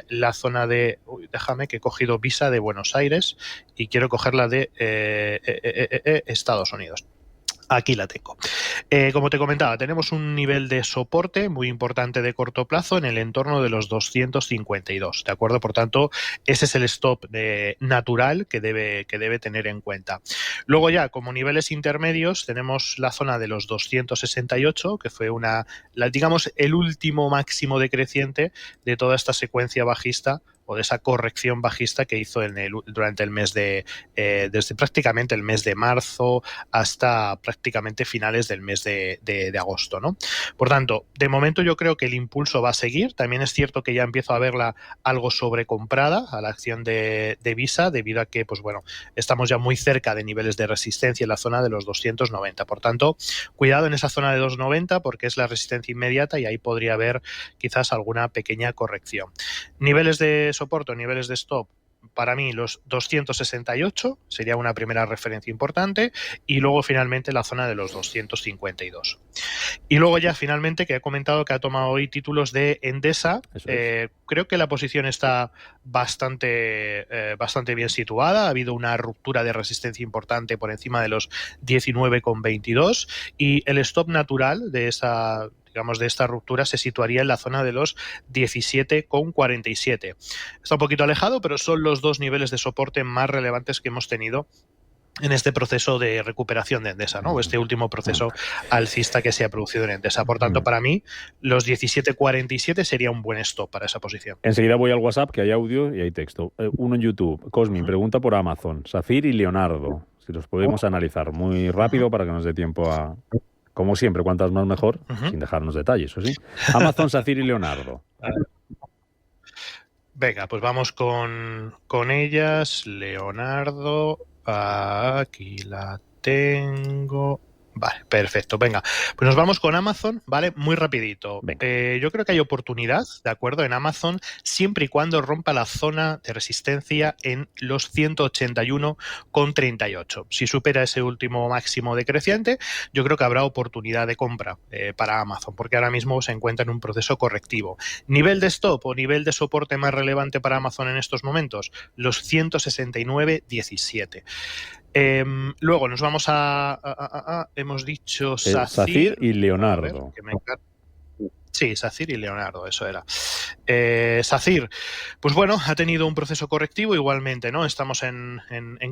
la zona de... déjame que he cogido Visa de Buenos Aires y quiero cogerla de Estados Unidos. Aquí la tengo. Como te comentaba, tenemos un nivel de soporte muy importante de corto plazo en el entorno de los 252, ¿de acuerdo? Por tanto, ese es el stop natural que debe tener en cuenta. Luego ya, como niveles intermedios, tenemos la zona de los 268, que fue digamos, el último máximo decreciente de toda esta secuencia bajista, o de esa corrección bajista que hizo durante el mes desde prácticamente el mes de marzo hasta prácticamente finales del mes de agosto, ¿no? Por tanto, de momento yo creo que el impulso va a seguir. También es cierto que ya empiezo a verla algo sobrecomprada a la acción de Visa, debido a que, pues bueno, estamos ya muy cerca de niveles de resistencia en la zona de los 290. Por tanto, cuidado en esa zona de 290 porque es la resistencia inmediata y ahí podría haber quizás alguna pequeña corrección. Niveles de soporte o niveles de stop, para mí los 268 sería una primera referencia importante, y luego finalmente la zona de los 252. Y luego ya finalmente, que he comentado que ha tomado hoy títulos de Endesa, creo que la posición está bastante bien situada. Ha habido una ruptura de resistencia importante por encima de los 19,22 y el stop natural de esta ruptura se situaría en la zona de los 17,47. Está un poquito alejado, pero son los dos niveles de soporte más relevantes que hemos tenido en este proceso de recuperación de Endesa, ¿no? O este último proceso alcista que se ha producido en Endesa. Por tanto, para mí, los 17,47 sería un buen stop para esa posición. Enseguida voy al WhatsApp, que hay audio y hay texto. Uno en YouTube. Cosmin pregunta por Amazon, SACIR y Leonardo. Si los podemos analizar muy rápido para que nos dé tiempo a... Como siempre, cuantas más mejor, sin dejarnos detalles, ¿o sí? Amazon, SACIR y Leonardo. Venga, pues vamos con ellas. Leonardo, aquí la tengo. Vale, perfecto. Venga, pues nos vamos con Amazon, ¿vale? Muy rapidito. Yo creo que hay oportunidad, ¿de acuerdo? En Amazon, siempre y cuando rompa la zona de resistencia en los 181,38. Si supera ese último máximo decreciente, yo creo que habrá oportunidad de compra para Amazon, porque ahora mismo se encuentra en un proceso correctivo. Nivel de stop o nivel de soporte más relevante para Amazon en estos momentos, los 169,17. Luego nos vamos hemos dicho SACIR y Leonardo. Sí, SACIR y Leonardo, eso era. SACIR, pues bueno, ha tenido un proceso correctivo igualmente, ¿no? Estamos en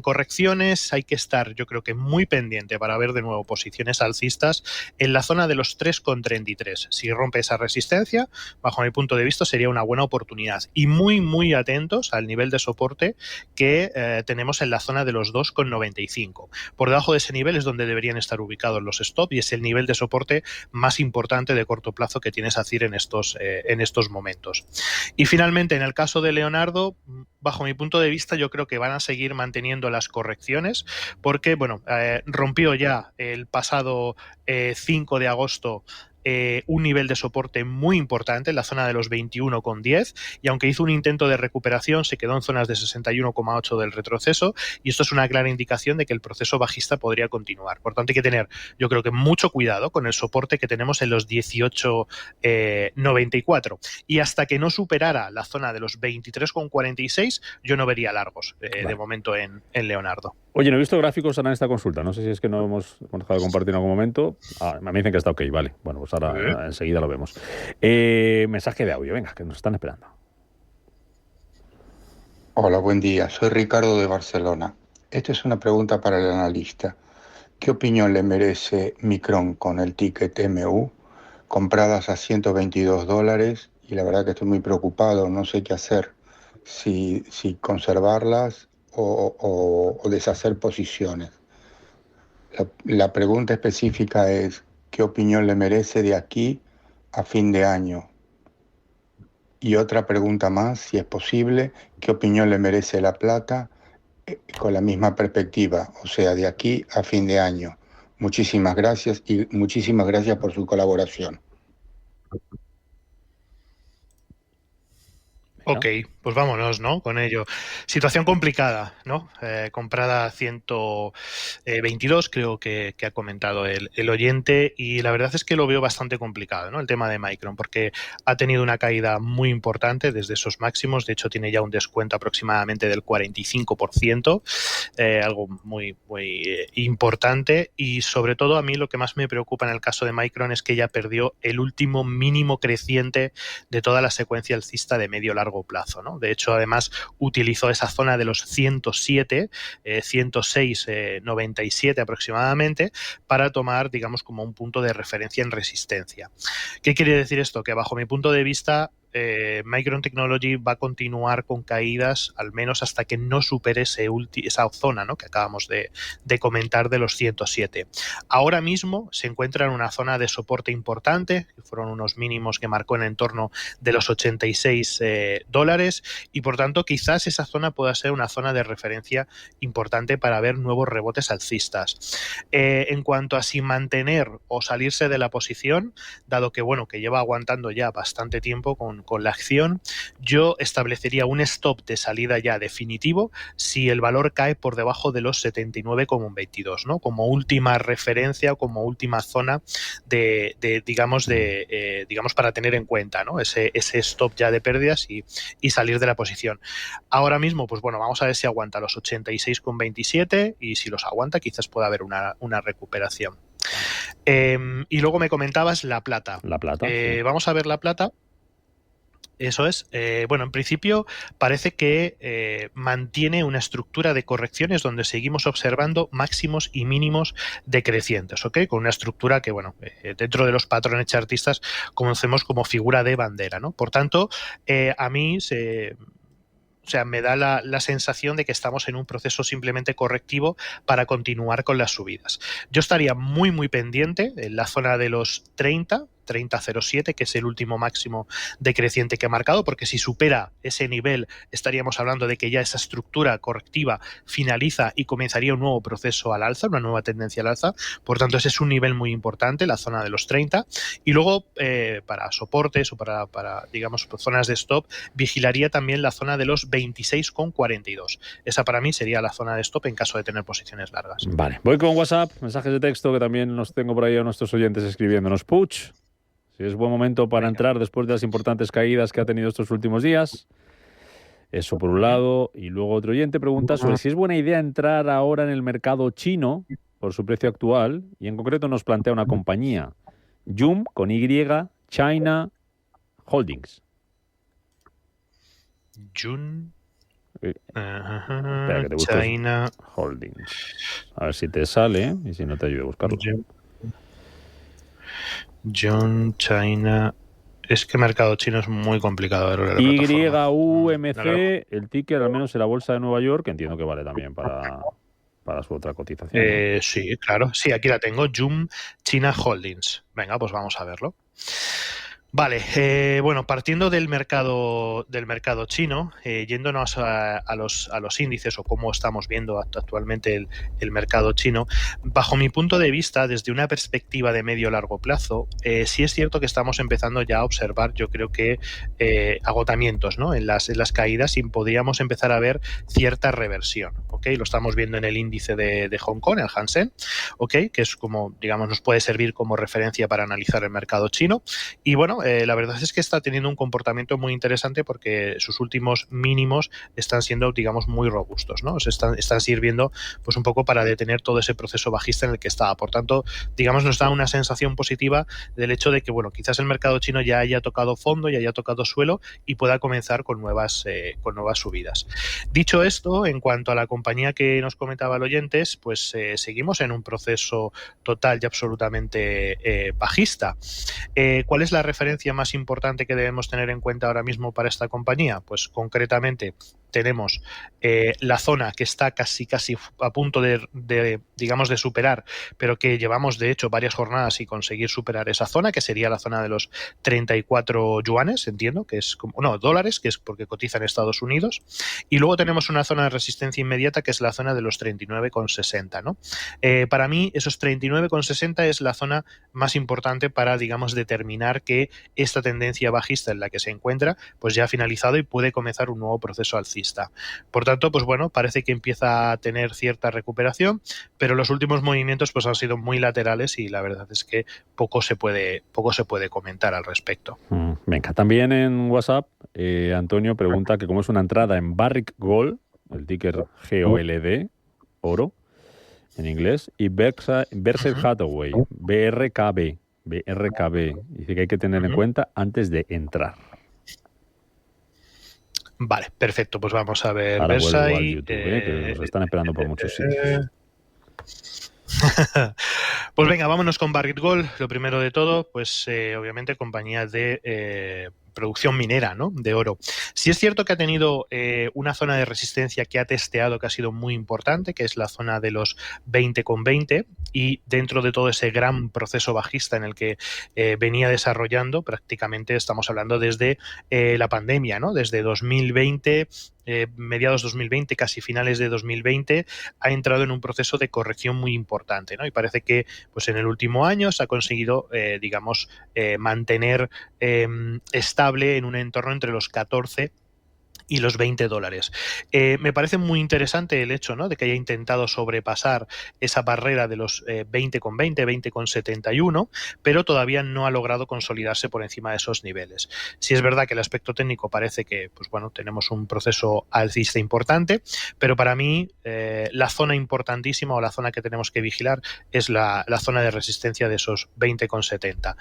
correcciones, hay que estar, yo creo que muy pendiente para ver de nuevo posiciones alcistas en la zona de los 3,33. Si rompe esa resistencia, bajo mi punto de vista, sería una buena oportunidad. Y muy, muy atentos al nivel de soporte que tenemos en la zona de los 2,95. Por debajo de ese nivel es donde deberían estar ubicados los stop y es el nivel de soporte más importante de corto plazo que tiene SACIR en estos momentos. Y finalmente, en el caso de Leonardo, bajo mi punto de vista, yo creo que van a seguir manteniendo las correcciones porque, bueno, rompió ya el pasado 5 de agosto un nivel de soporte muy importante en la zona de los 21,10 y aunque hizo un intento de recuperación se quedó en zonas de 61,8 del retroceso y esto es una clara indicación de que el proceso bajista podría continuar. Por tanto hay que tener, yo creo que mucho cuidado con el soporte que tenemos en los 18,94 y hasta que no superara la zona de los 23,46 yo no vería largos de momento en Leonardo. Oye, no he visto gráficos en esta consulta, no sé si es que no hemos dejado de compartir en algún momento. Me dicen que está ok, vale. Bueno, pues ahora enseguida lo vemos. Mensaje de audio, venga, que nos están esperando. Hola, buen día. Soy Ricardo de Barcelona. Esta es una pregunta para el analista. ¿Qué opinión le merece Micron con el ticket MU? Compradas a $122 y la verdad que estoy muy preocupado, no sé qué hacer. Si conservarlas o deshacer posiciones. La pregunta específica es ¿qué opinión le merece de aquí a fin de año? Y otra pregunta más, si es posible, ¿qué opinión le merece la plata con la misma perspectiva? O sea, de aquí a fin de año. Muchísimas gracias y muchísimas gracias por su colaboración. Ok, Pues vámonos, ¿no? Con ello. Situación complicada, ¿no? Comprada a 122, creo que ha comentado el oyente, y la verdad es que lo veo bastante complicado, ¿no? El tema de Micron, porque ha tenido una caída muy importante desde esos máximos. De hecho, tiene ya un descuento aproximadamente del 45%, algo muy, muy importante. Y sobre todo, a mí lo que más me preocupa en el caso de Micron es que ya perdió el último mínimo creciente de toda la secuencia alcista de medio-largo plazo, ¿no? De hecho, además, utilizó esa zona de los 107, 106,97 aproximadamente, para tomar, digamos, como un punto de referencia en resistencia. ¿Qué quiere decir esto? Que bajo mi punto de vista, Micron Technology va a continuar con caídas al menos hasta que no supere esa zona, ¿no? Que acabamos de comentar, de los 107. Ahora mismo se encuentra en una zona de soporte importante, que fueron unos mínimos que marcó en entorno de los $86, y por tanto quizás esa zona pueda ser una zona de referencia importante para ver nuevos rebotes alcistas. En cuanto a si mantener o salirse de la posición, dado que bueno, que lleva aguantando ya bastante tiempo con la acción, yo establecería un stop de salida ya definitivo si el valor cae por debajo de los 79,22, ¿no? Como última referencia o como última zona digamos para tener en cuenta, ¿no? Ese stop ya de pérdidas y salir de la posición. Ahora mismo, pues bueno, vamos a ver si aguanta los 86,27, y si los aguanta quizás pueda haber una recuperación. Y luego me comentabas la plata. La plata. Sí. Vamos a ver la plata. Eso es. Bueno, en principio parece que mantiene una estructura de correcciones donde seguimos observando máximos y mínimos decrecientes, ¿ok? Con una estructura que, bueno, dentro de los patrones chartistas conocemos como figura de bandera, ¿no? Por tanto, a mí me da la sensación de que estamos en un proceso simplemente correctivo para continuar con las subidas. Yo estaría muy, muy pendiente en la zona de los 30,07, que es el último máximo decreciente que ha marcado, porque si supera ese nivel estaríamos hablando de que ya esa estructura correctiva finaliza y comenzaría un nuevo proceso al alza, una nueva tendencia al alza. Por tanto, ese es un nivel muy importante, la zona de los 30. Y luego, para soportes o para digamos, zonas de stop, vigilaría también la zona de los 26,42. Esa para mí sería la zona de stop en caso de tener posiciones largas. Vale, voy con WhatsApp, mensajes de texto que también nos tengo por ahí a nuestros oyentes escribiéndonos. Puig, si es buen momento para entrar después de las importantes caídas que ha tenido estos últimos días. Eso por un lado. Y luego otro oyente pregunta sobre si es buena idea entrar ahora en el mercado chino por su precio actual. Y en concreto nos plantea una compañía, Yum, con Y, China Holdings. Yum. Espera, que te busques China Holdings. A ver si te sale, y si no te ayudo a buscarlo. John China. Es que mercado chino es muy complicado. YUMC, el ticker, al menos en la bolsa de Nueva York, que entiendo que vale también para su otra cotización. ¿No? Sí, claro. Sí, aquí la tengo. Yum China Holdings. Venga, pues vamos a verlo. Vale, bueno, partiendo del mercado chino, yéndonos a los índices o cómo estamos viendo actualmente el mercado chino, bajo mi punto de vista, desde una perspectiva de medio-largo plazo, sí es cierto que estamos empezando ya a observar, yo creo que agotamientos, ¿no? en las caídas, y podríamos empezar a ver cierta reversión, ¿ok? Lo estamos viendo en el índice de Hong Kong, el Hang ¿ok? Que es como, digamos, nos puede servir como referencia para analizar el mercado chino. Y bueno, la verdad es que está teniendo un comportamiento muy interesante porque sus últimos mínimos están siendo, digamos, muy robustos, ¿no? Están sirviendo pues un poco para detener todo ese proceso bajista en el que estaba. Por tanto, digamos, nos da una sensación positiva del hecho de que, bueno, quizás el mercado chino ya haya tocado fondo, ya haya tocado suelo y pueda comenzar con nuevas subidas. Dicho esto, en cuanto a la compañía que nos comentaba el oyentes, pues seguimos en un proceso total y absolutamente bajista. ¿Cuál es la referencia más importante que debemos tener en cuenta ahora mismo para esta compañía? Pues concretamente tenemos la zona que está casi a punto de superar, pero que llevamos de hecho varias jornadas y conseguir superar esa zona, que sería la zona de los 34 yuanes, entiendo, que es dólares, que es porque cotiza en Estados Unidos. Y luego tenemos una zona de resistencia inmediata que es la zona de los 39,60, ¿no? Para mí, esos 39,60 es la zona más importante para, digamos, determinar que esta tendencia bajista en la que se encuentra, pues ya ha finalizado y puede comenzar un nuevo proceso alcista. Por tanto, pues bueno, parece que empieza a tener cierta recuperación, pero los últimos movimientos pues han sido muy laterales y la verdad es que poco se puede comentar al respecto. Venga, también en WhatsApp, Antonio pregunta que cómo es una entrada en Barrick Gold, el ticker GOLD, oro, en inglés, y Berkshire Hathaway, BRKB. Dice que hay que tener en cuenta antes de entrar. Vale, perfecto, pues vamos a ver. Ahora vuelvo al YouTube, que nos están esperando por muchos sitios. Pues venga, vámonos con Barrick Gold. Lo primero de todo, pues obviamente compañía de producción minera, ¿no?, de oro. Sí es cierto que ha tenido una zona de resistencia que ha testeado, que ha sido muy importante, que es la zona de los 20,20, y dentro de todo ese gran proceso bajista en el que venía desarrollando, prácticamente estamos hablando desde la pandemia, ¿no?, desde 2020, mediados 2020, casi finales de 2020, ha entrado en un proceso de corrección muy importante, ¿no? Y parece que pues en el último año se ha conseguido, mantener estable en un entorno entre los 14 y los $20. Me parece muy interesante el hecho, ¿no?, de que haya intentado sobrepasar esa barrera de los 20,20, 20,71, pero todavía no ha logrado consolidarse por encima de esos niveles. Sí es verdad que el aspecto técnico parece que, pues bueno, tenemos un proceso alcista importante, pero para mí la zona importantísima o la zona que tenemos que vigilar es la zona de resistencia de esos 20,70.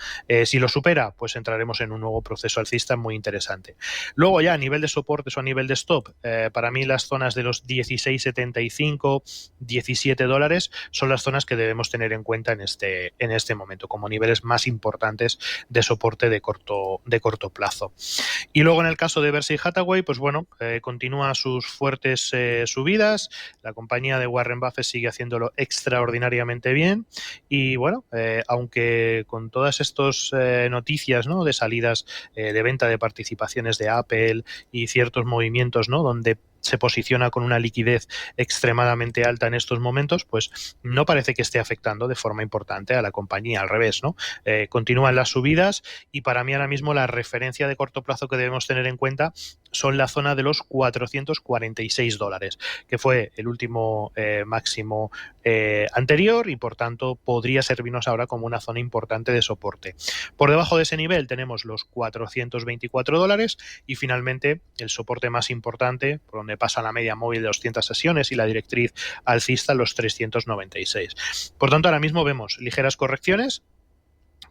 Si lo supera, pues entraremos en un nuevo proceso alcista muy interesante. Luego ya a nivel de soportes o a nivel de stop, para mí las zonas de los 16,75, $17 son las zonas que debemos tener en cuenta en este momento como niveles más importantes de soporte de corto plazo. Y luego en el caso de Berkshire Hathaway, pues bueno, continúa sus fuertes subidas. La compañía de Warren Buffett sigue haciéndolo extraordinariamente bien y bueno, aunque con todas estas noticias, ¿no?, de salidas de venta de participaciones de Apple y ciertos movimientos, ¿no?, donde se posiciona con una liquidez extremadamente alta en estos momentos, pues no parece que esté afectando de forma importante a la compañía, al revés, ¿no? Continúan las subidas y para mí ahora mismo la referencia de corto plazo que debemos tener en cuenta son la zona de los $446, que fue el último máximo anterior y por tanto podría servirnos ahora como una zona importante de soporte. Por debajo de ese nivel tenemos los $424 y finalmente el soporte más importante, por donde pasa la media móvil de 200 sesiones y la directriz alcista, los 396. Por tanto, ahora mismo vemos ligeras correcciones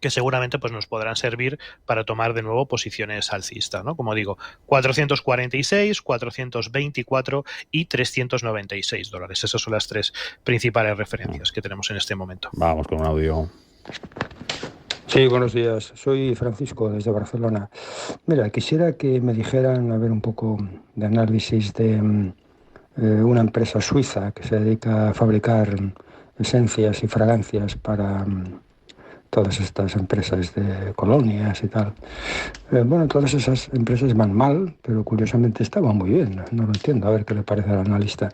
que seguramente pues nos podrán servir para tomar de nuevo posiciones alcistas, ¿no? Como digo, 446, 424 y $396. Esas son las tres principales referencias que tenemos en este momento. Vamos con un audio. Sí, buenos días. Soy Francisco desde Barcelona. Mira, quisiera que me dijeran, a ver, un poco de análisis de una empresa suiza que se dedica a fabricar esencias y fragancias para todas estas empresas de colonias y tal. Bueno, todas esas empresas van mal, pero curiosamente estaban muy bien. No lo entiendo, a ver qué le parece al analista.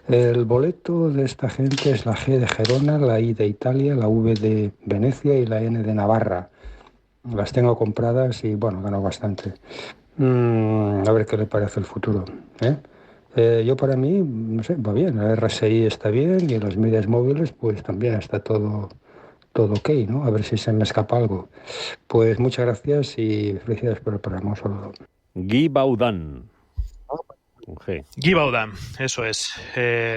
El boleto de esta gente es la G de Gerona, la I de Italia, la V de Venecia y la N de Navarra. Las tengo compradas y, bueno, gano bastante. A ver qué le parece el futuro, yo para mí, no sé, va bien. El RSI está bien y las medias móviles, pues también está todo ok, ¿no? A ver si se me escapa algo. Pues muchas gracias y felicidades por el programa. Un saludo. Guy Baudin. Guy Baudin, eso es.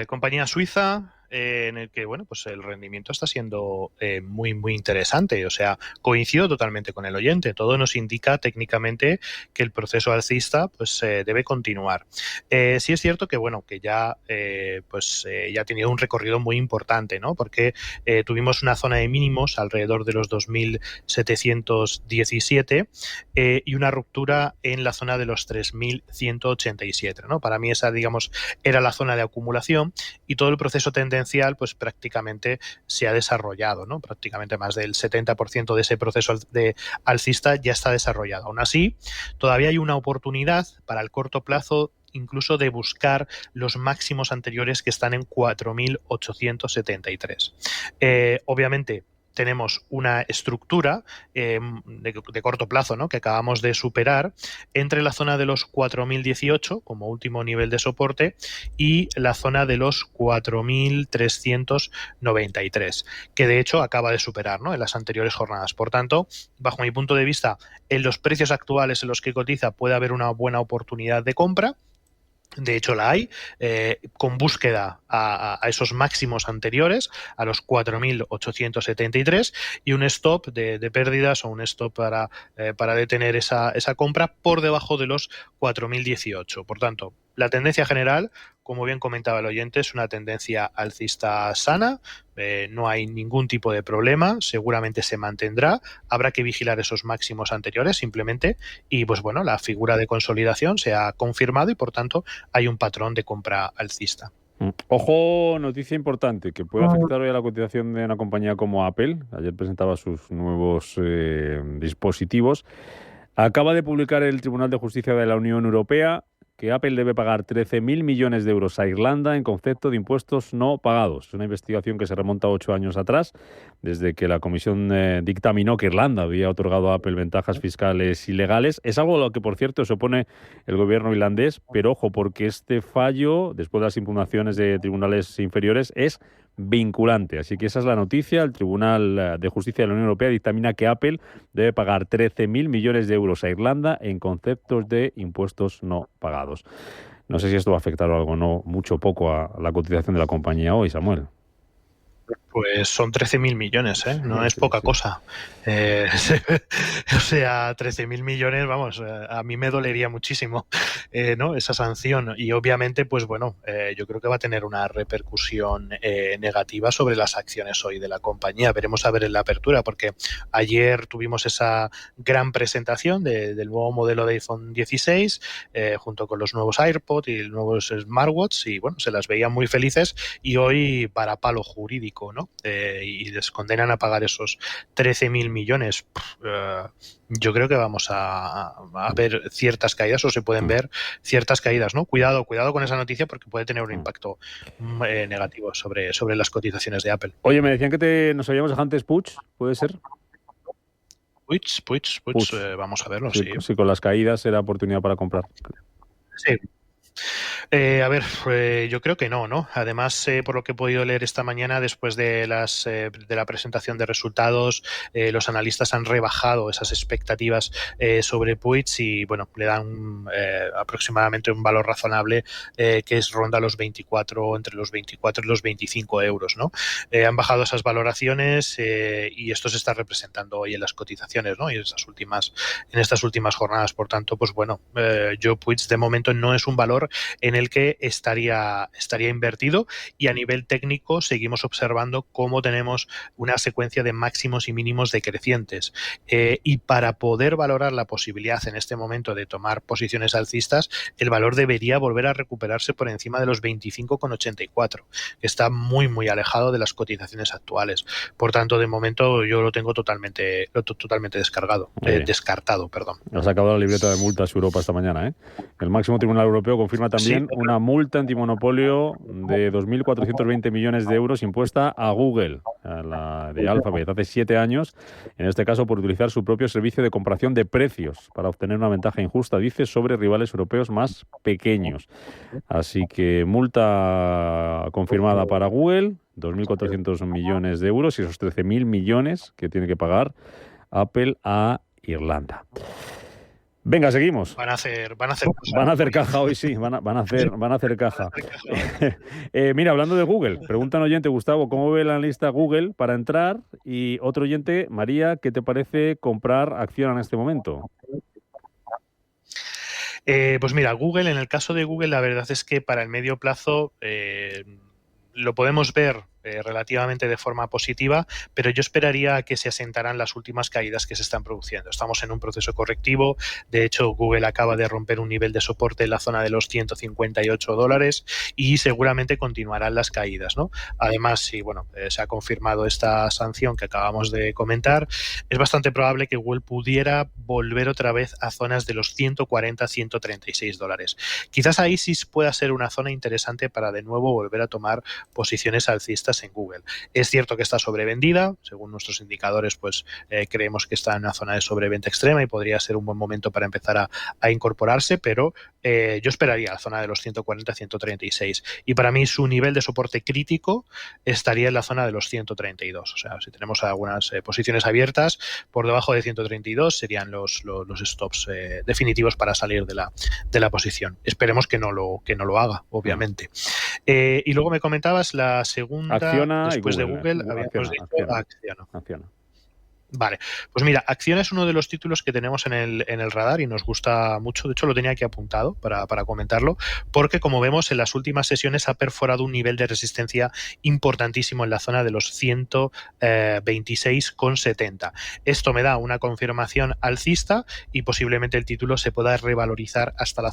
Compañía suiza, en el que, bueno, pues el rendimiento está siendo muy, muy interesante. O sea, coincido totalmente con el oyente. Todo nos indica técnicamente que el proceso alcista pues debe continuar. Sí es cierto que, bueno, que ya ya ha tenido un recorrido muy importante, ¿no? Porque tuvimos una zona de mínimos alrededor de los 2.717 y una ruptura en la zona de los 3.187, ¿no? Para mí esa, digamos, era la zona de acumulación y todo el proceso tendencial pues prácticamente se ha desarrollado, ¿no? Prácticamente más del 70% de ese proceso de alcista ya está desarrollado. Aún así, todavía hay una oportunidad para el corto plazo incluso de buscar los máximos anteriores que están en 4.873. Obviamente, tenemos una estructura de corto plazo, ¿no? Que acabamos de superar entre la zona de los 4.018 como último nivel de soporte y la zona de los 4.393, que de hecho acaba de superar, ¿no? En las anteriores jornadas. Por tanto, bajo mi punto de vista, en los precios actuales en los que cotiza puede haber una buena oportunidad de compra. De hecho la hay, con búsqueda a esos máximos anteriores, a los 4.873 y un stop de pérdidas o un stop para detener esa compra por debajo de los 4.018. Por tanto, la tendencia general, como bien comentaba el oyente, es una tendencia alcista sana, no hay ningún tipo de problema, seguramente se mantendrá, habrá que vigilar esos máximos anteriores simplemente y pues bueno, la figura de consolidación se ha confirmado y por tanto hay un patrón de compra alcista. Ojo, noticia importante que puede afectar hoy a la cotización de una compañía como Apple. Ayer presentaba sus nuevos dispositivos. Acaba de publicar el Tribunal de Justicia de la Unión Europea que Apple debe pagar 13.000 millones de euros a Irlanda en concepto de impuestos no pagados. Es una investigación que se remonta a 8 años atrás, desde que la Comisión dictaminó que Irlanda había otorgado a Apple ventajas fiscales ilegales. Es algo a lo que, por cierto, se opone el gobierno irlandés, pero ojo, porque este fallo, después de las impugnaciones de tribunales inferiores, es vinculante. Así que esa es la noticia. El Tribunal de Justicia de la Unión Europea dictamina que Apple debe pagar 13.000 millones de euros a Irlanda en conceptos de impuestos no pagados. No sé si esto va a afectar algo o no, mucho o poco a la cotización de la compañía hoy, Samuel. Pues son 13.000 millones, ¿eh? No es poca cosa. O sea, 13.000 millones, vamos, a mí me dolería muchísimo, ¿no? Esa sanción. Y obviamente, pues bueno, yo creo que va a tener una repercusión negativa sobre las acciones hoy de la compañía. Veremos a ver en la apertura, porque ayer tuvimos esa gran presentación del nuevo modelo de iPhone 16, junto con los nuevos AirPods y los nuevos smartwatch, y bueno, se las veían muy felices, y hoy para palo jurídico, ¿no? Y les condenan a pagar esos 13.000 millones. Yo creo que vamos a ver ciertas caídas o se pueden ver ciertas caídas, ¿no? Cuidado con esa noticia porque puede tener un impacto negativo sobre las cotizaciones de Apple. Oye, me decían que nos habíamos dejado antes Puig, ¿puede ser? Puig, vamos a verlo, sí. Sí, con las caídas era oportunidad para comprar. Sí. A ver, yo creo que no. Además, por lo que he podido leer esta mañana, después de la presentación de resultados, los analistas han rebajado esas expectativas sobre Puig y, bueno, le dan aproximadamente un valor razonable que ronda entre los 24 y los 25 euros, ¿no? Han bajado esas valoraciones y esto se está representando hoy en las cotizaciones, ¿no? Y en estas últimas jornadas. Por tanto, pues bueno, yo Puig de momento no es un valor en el que estaría invertido y a nivel técnico seguimos observando cómo tenemos una secuencia de máximos y mínimos decrecientes y para poder valorar la posibilidad en este momento de tomar posiciones alcistas, el valor debería volver a recuperarse por encima de los 25,84, que está muy muy alejado de las cotizaciones actuales. Por tanto, de momento yo lo tengo totalmente descartado. Has acabado la libreta de multas Europa esta mañana, ¿eh? El máximo tribunal europeo confirma también una multa antimonopolio de 2.420 millones de euros impuesta a Google, a la de Alphabet, hace 7 años, en este caso por utilizar su propio servicio de comparación de precios para obtener una ventaja injusta, dice, sobre rivales europeos más pequeños. Así que multa confirmada para Google, 2.400 millones de euros y esos 13.000 millones que tiene que pagar Apple a Irlanda. Venga, seguimos. Van a hacer caja hoy, sí, van a hacer caja. Mira, hablando de Google, pregunta un oyente, Gustavo, ¿cómo ve la lista Google para entrar? Y otro oyente, María, ¿qué te parece comprar Acciona en este momento? Pues mira, Google, en el caso de Google, la verdad es que para el medio plazo lo podemos ver relativamente de forma positiva, pero yo esperaría a que se asentaran las últimas caídas que se están produciendo. Estamos en un proceso correctivo. De hecho, Google acaba de romper un nivel de soporte en la zona de los $158 y seguramente continuarán las caídas, ¿no? Además, si se ha confirmado esta sanción que acabamos de comentar, es bastante probable que Google pudiera volver otra vez a zonas de los $140-136. Quizás ahí sí pueda ser una zona interesante para de nuevo volver a tomar posiciones alcistas en Google. Es cierto que está sobrevendida, según nuestros indicadores, pues creemos que está en una zona de sobreventa extrema y podría ser un buen momento para empezar a incorporarse, pero yo esperaría la zona de los 140-136 y para mí su nivel de soporte crítico estaría en la zona de los 132. O sea, si tenemos algunas posiciones abiertas por debajo de 132 serían los stops definitivos para salir de la posición. Esperemos que no lo haga, obviamente. Y luego me comentabas la segunda, Acciona después Google, de Google, habíamos dicho Acciona. Vale, pues mira, Acciona es uno de los títulos que tenemos en el radar y nos gusta mucho. De hecho, lo tenía aquí apuntado para comentarlo, porque como vemos en las últimas sesiones ha perforado un nivel de resistencia importantísimo en la zona de los 126,70. Esto me da una confirmación alcista y posiblemente el título se pueda revalorizar hasta la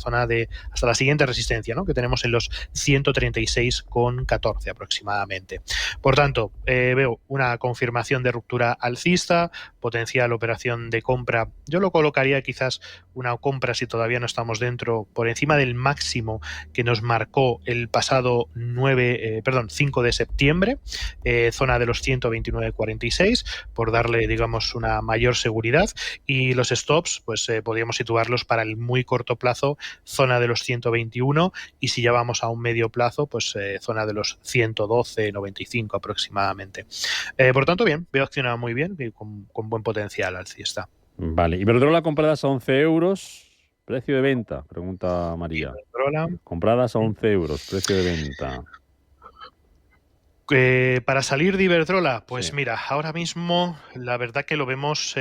siguiente resistencia, ¿no? Que tenemos en los 136,14 aproximadamente. Por tanto, veo una confirmación de ruptura alcista, potencial operación de compra. Yo lo colocaría quizás una compra, si todavía no estamos dentro, por encima del máximo que nos marcó el pasado 5 de septiembre, zona de los 129,46, por darle, digamos, una mayor seguridad, y los stops, pues podríamos situarlos para el muy corto plazo, zona de los 121, y si ya vamos a un medio plazo, pues zona de los 112,95 aproximadamente. Por tanto, bien, veo Acciona muy bien y con buen potencial alcista. Vale, Iberdrola compradas a 11 euros, precio de venta, pregunta María. Iberdrola. Compradas a 11 euros, precio de venta. Para salir de Iberdrola, pues mira, ahora mismo la verdad que lo vemos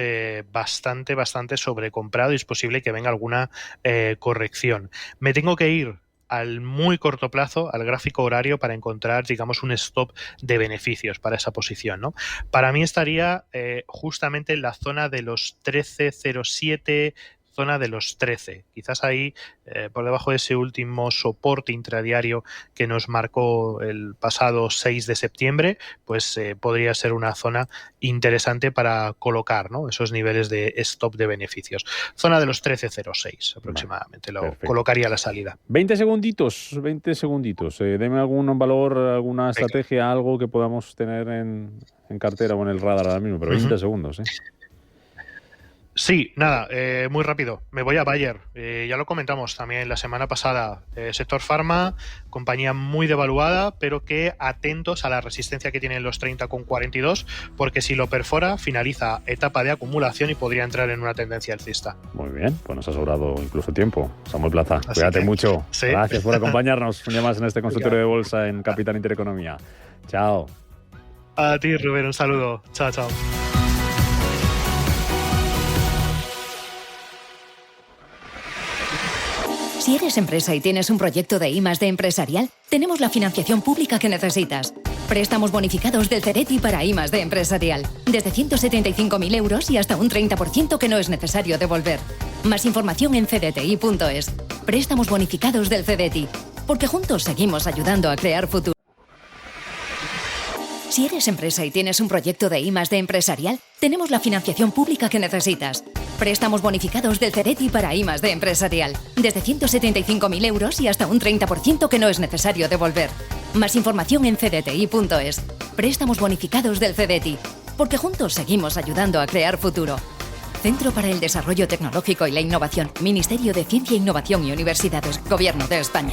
bastante sobrecomprado y es posible que venga alguna corrección. Me tengo que ir al muy corto plazo, al gráfico horario, para encontrar, digamos, un stop de beneficios para esa posición, ¿no? Para mí estaría justamente en la zona de los 13,07, zona de los 13. Quizás ahí, por debajo de ese último soporte intradiario que nos marcó el pasado 6 de septiembre, pues podría ser una zona interesante para colocar, ¿no? Esos niveles de stop de beneficios. Zona de los 13,06 aproximadamente. Lo colocaría a la salida. 20 segunditos. Deme algún valor, alguna estrategia, algo que podamos tener en cartera o en el radar ahora mismo, pero 20 segundos, ¿eh? Sí, nada, muy rápido. Me voy a Bayer. Ya lo comentamos también la semana pasada. Sector farma, compañía muy devaluada, pero que atentos a la resistencia que tienen los 30,42, porque si lo perfora, finaliza etapa de acumulación y podría entrar en una tendencia alcista. Muy bien, pues nos ha sobrado incluso tiempo. Samuel Plaza, cuídate mucho. Sí. Gracias por acompañarnos un día más en este consultorio de bolsa en Capital Intereconomía. Chao. A ti, Rubén, un saludo. Chao, chao. Si eres empresa y tienes un proyecto de I+D empresarial, tenemos la financiación pública que necesitas. Préstamos bonificados del Cereti para I+D empresarial. Desde 175.000 euros y hasta un 30% que no es necesario devolver. Más información en cdti.es. Préstamos bonificados del Cereti. Porque juntos seguimos ayudando a crear futuro. Si eres empresa y tienes un proyecto de I+D empresarial, tenemos la financiación pública que necesitas. Préstamos bonificados del Cereti para I+D empresarial. Desde 175.000 euros y hasta un 30% que no es necesario devolver. Más información en cdti.es. Préstamos bonificados del Cereti. Porque juntos seguimos ayudando a crear futuro. Centro para el Desarrollo Tecnológico y la Innovación. Ministerio de Ciencia, Innovación y Universidades. Gobierno de España.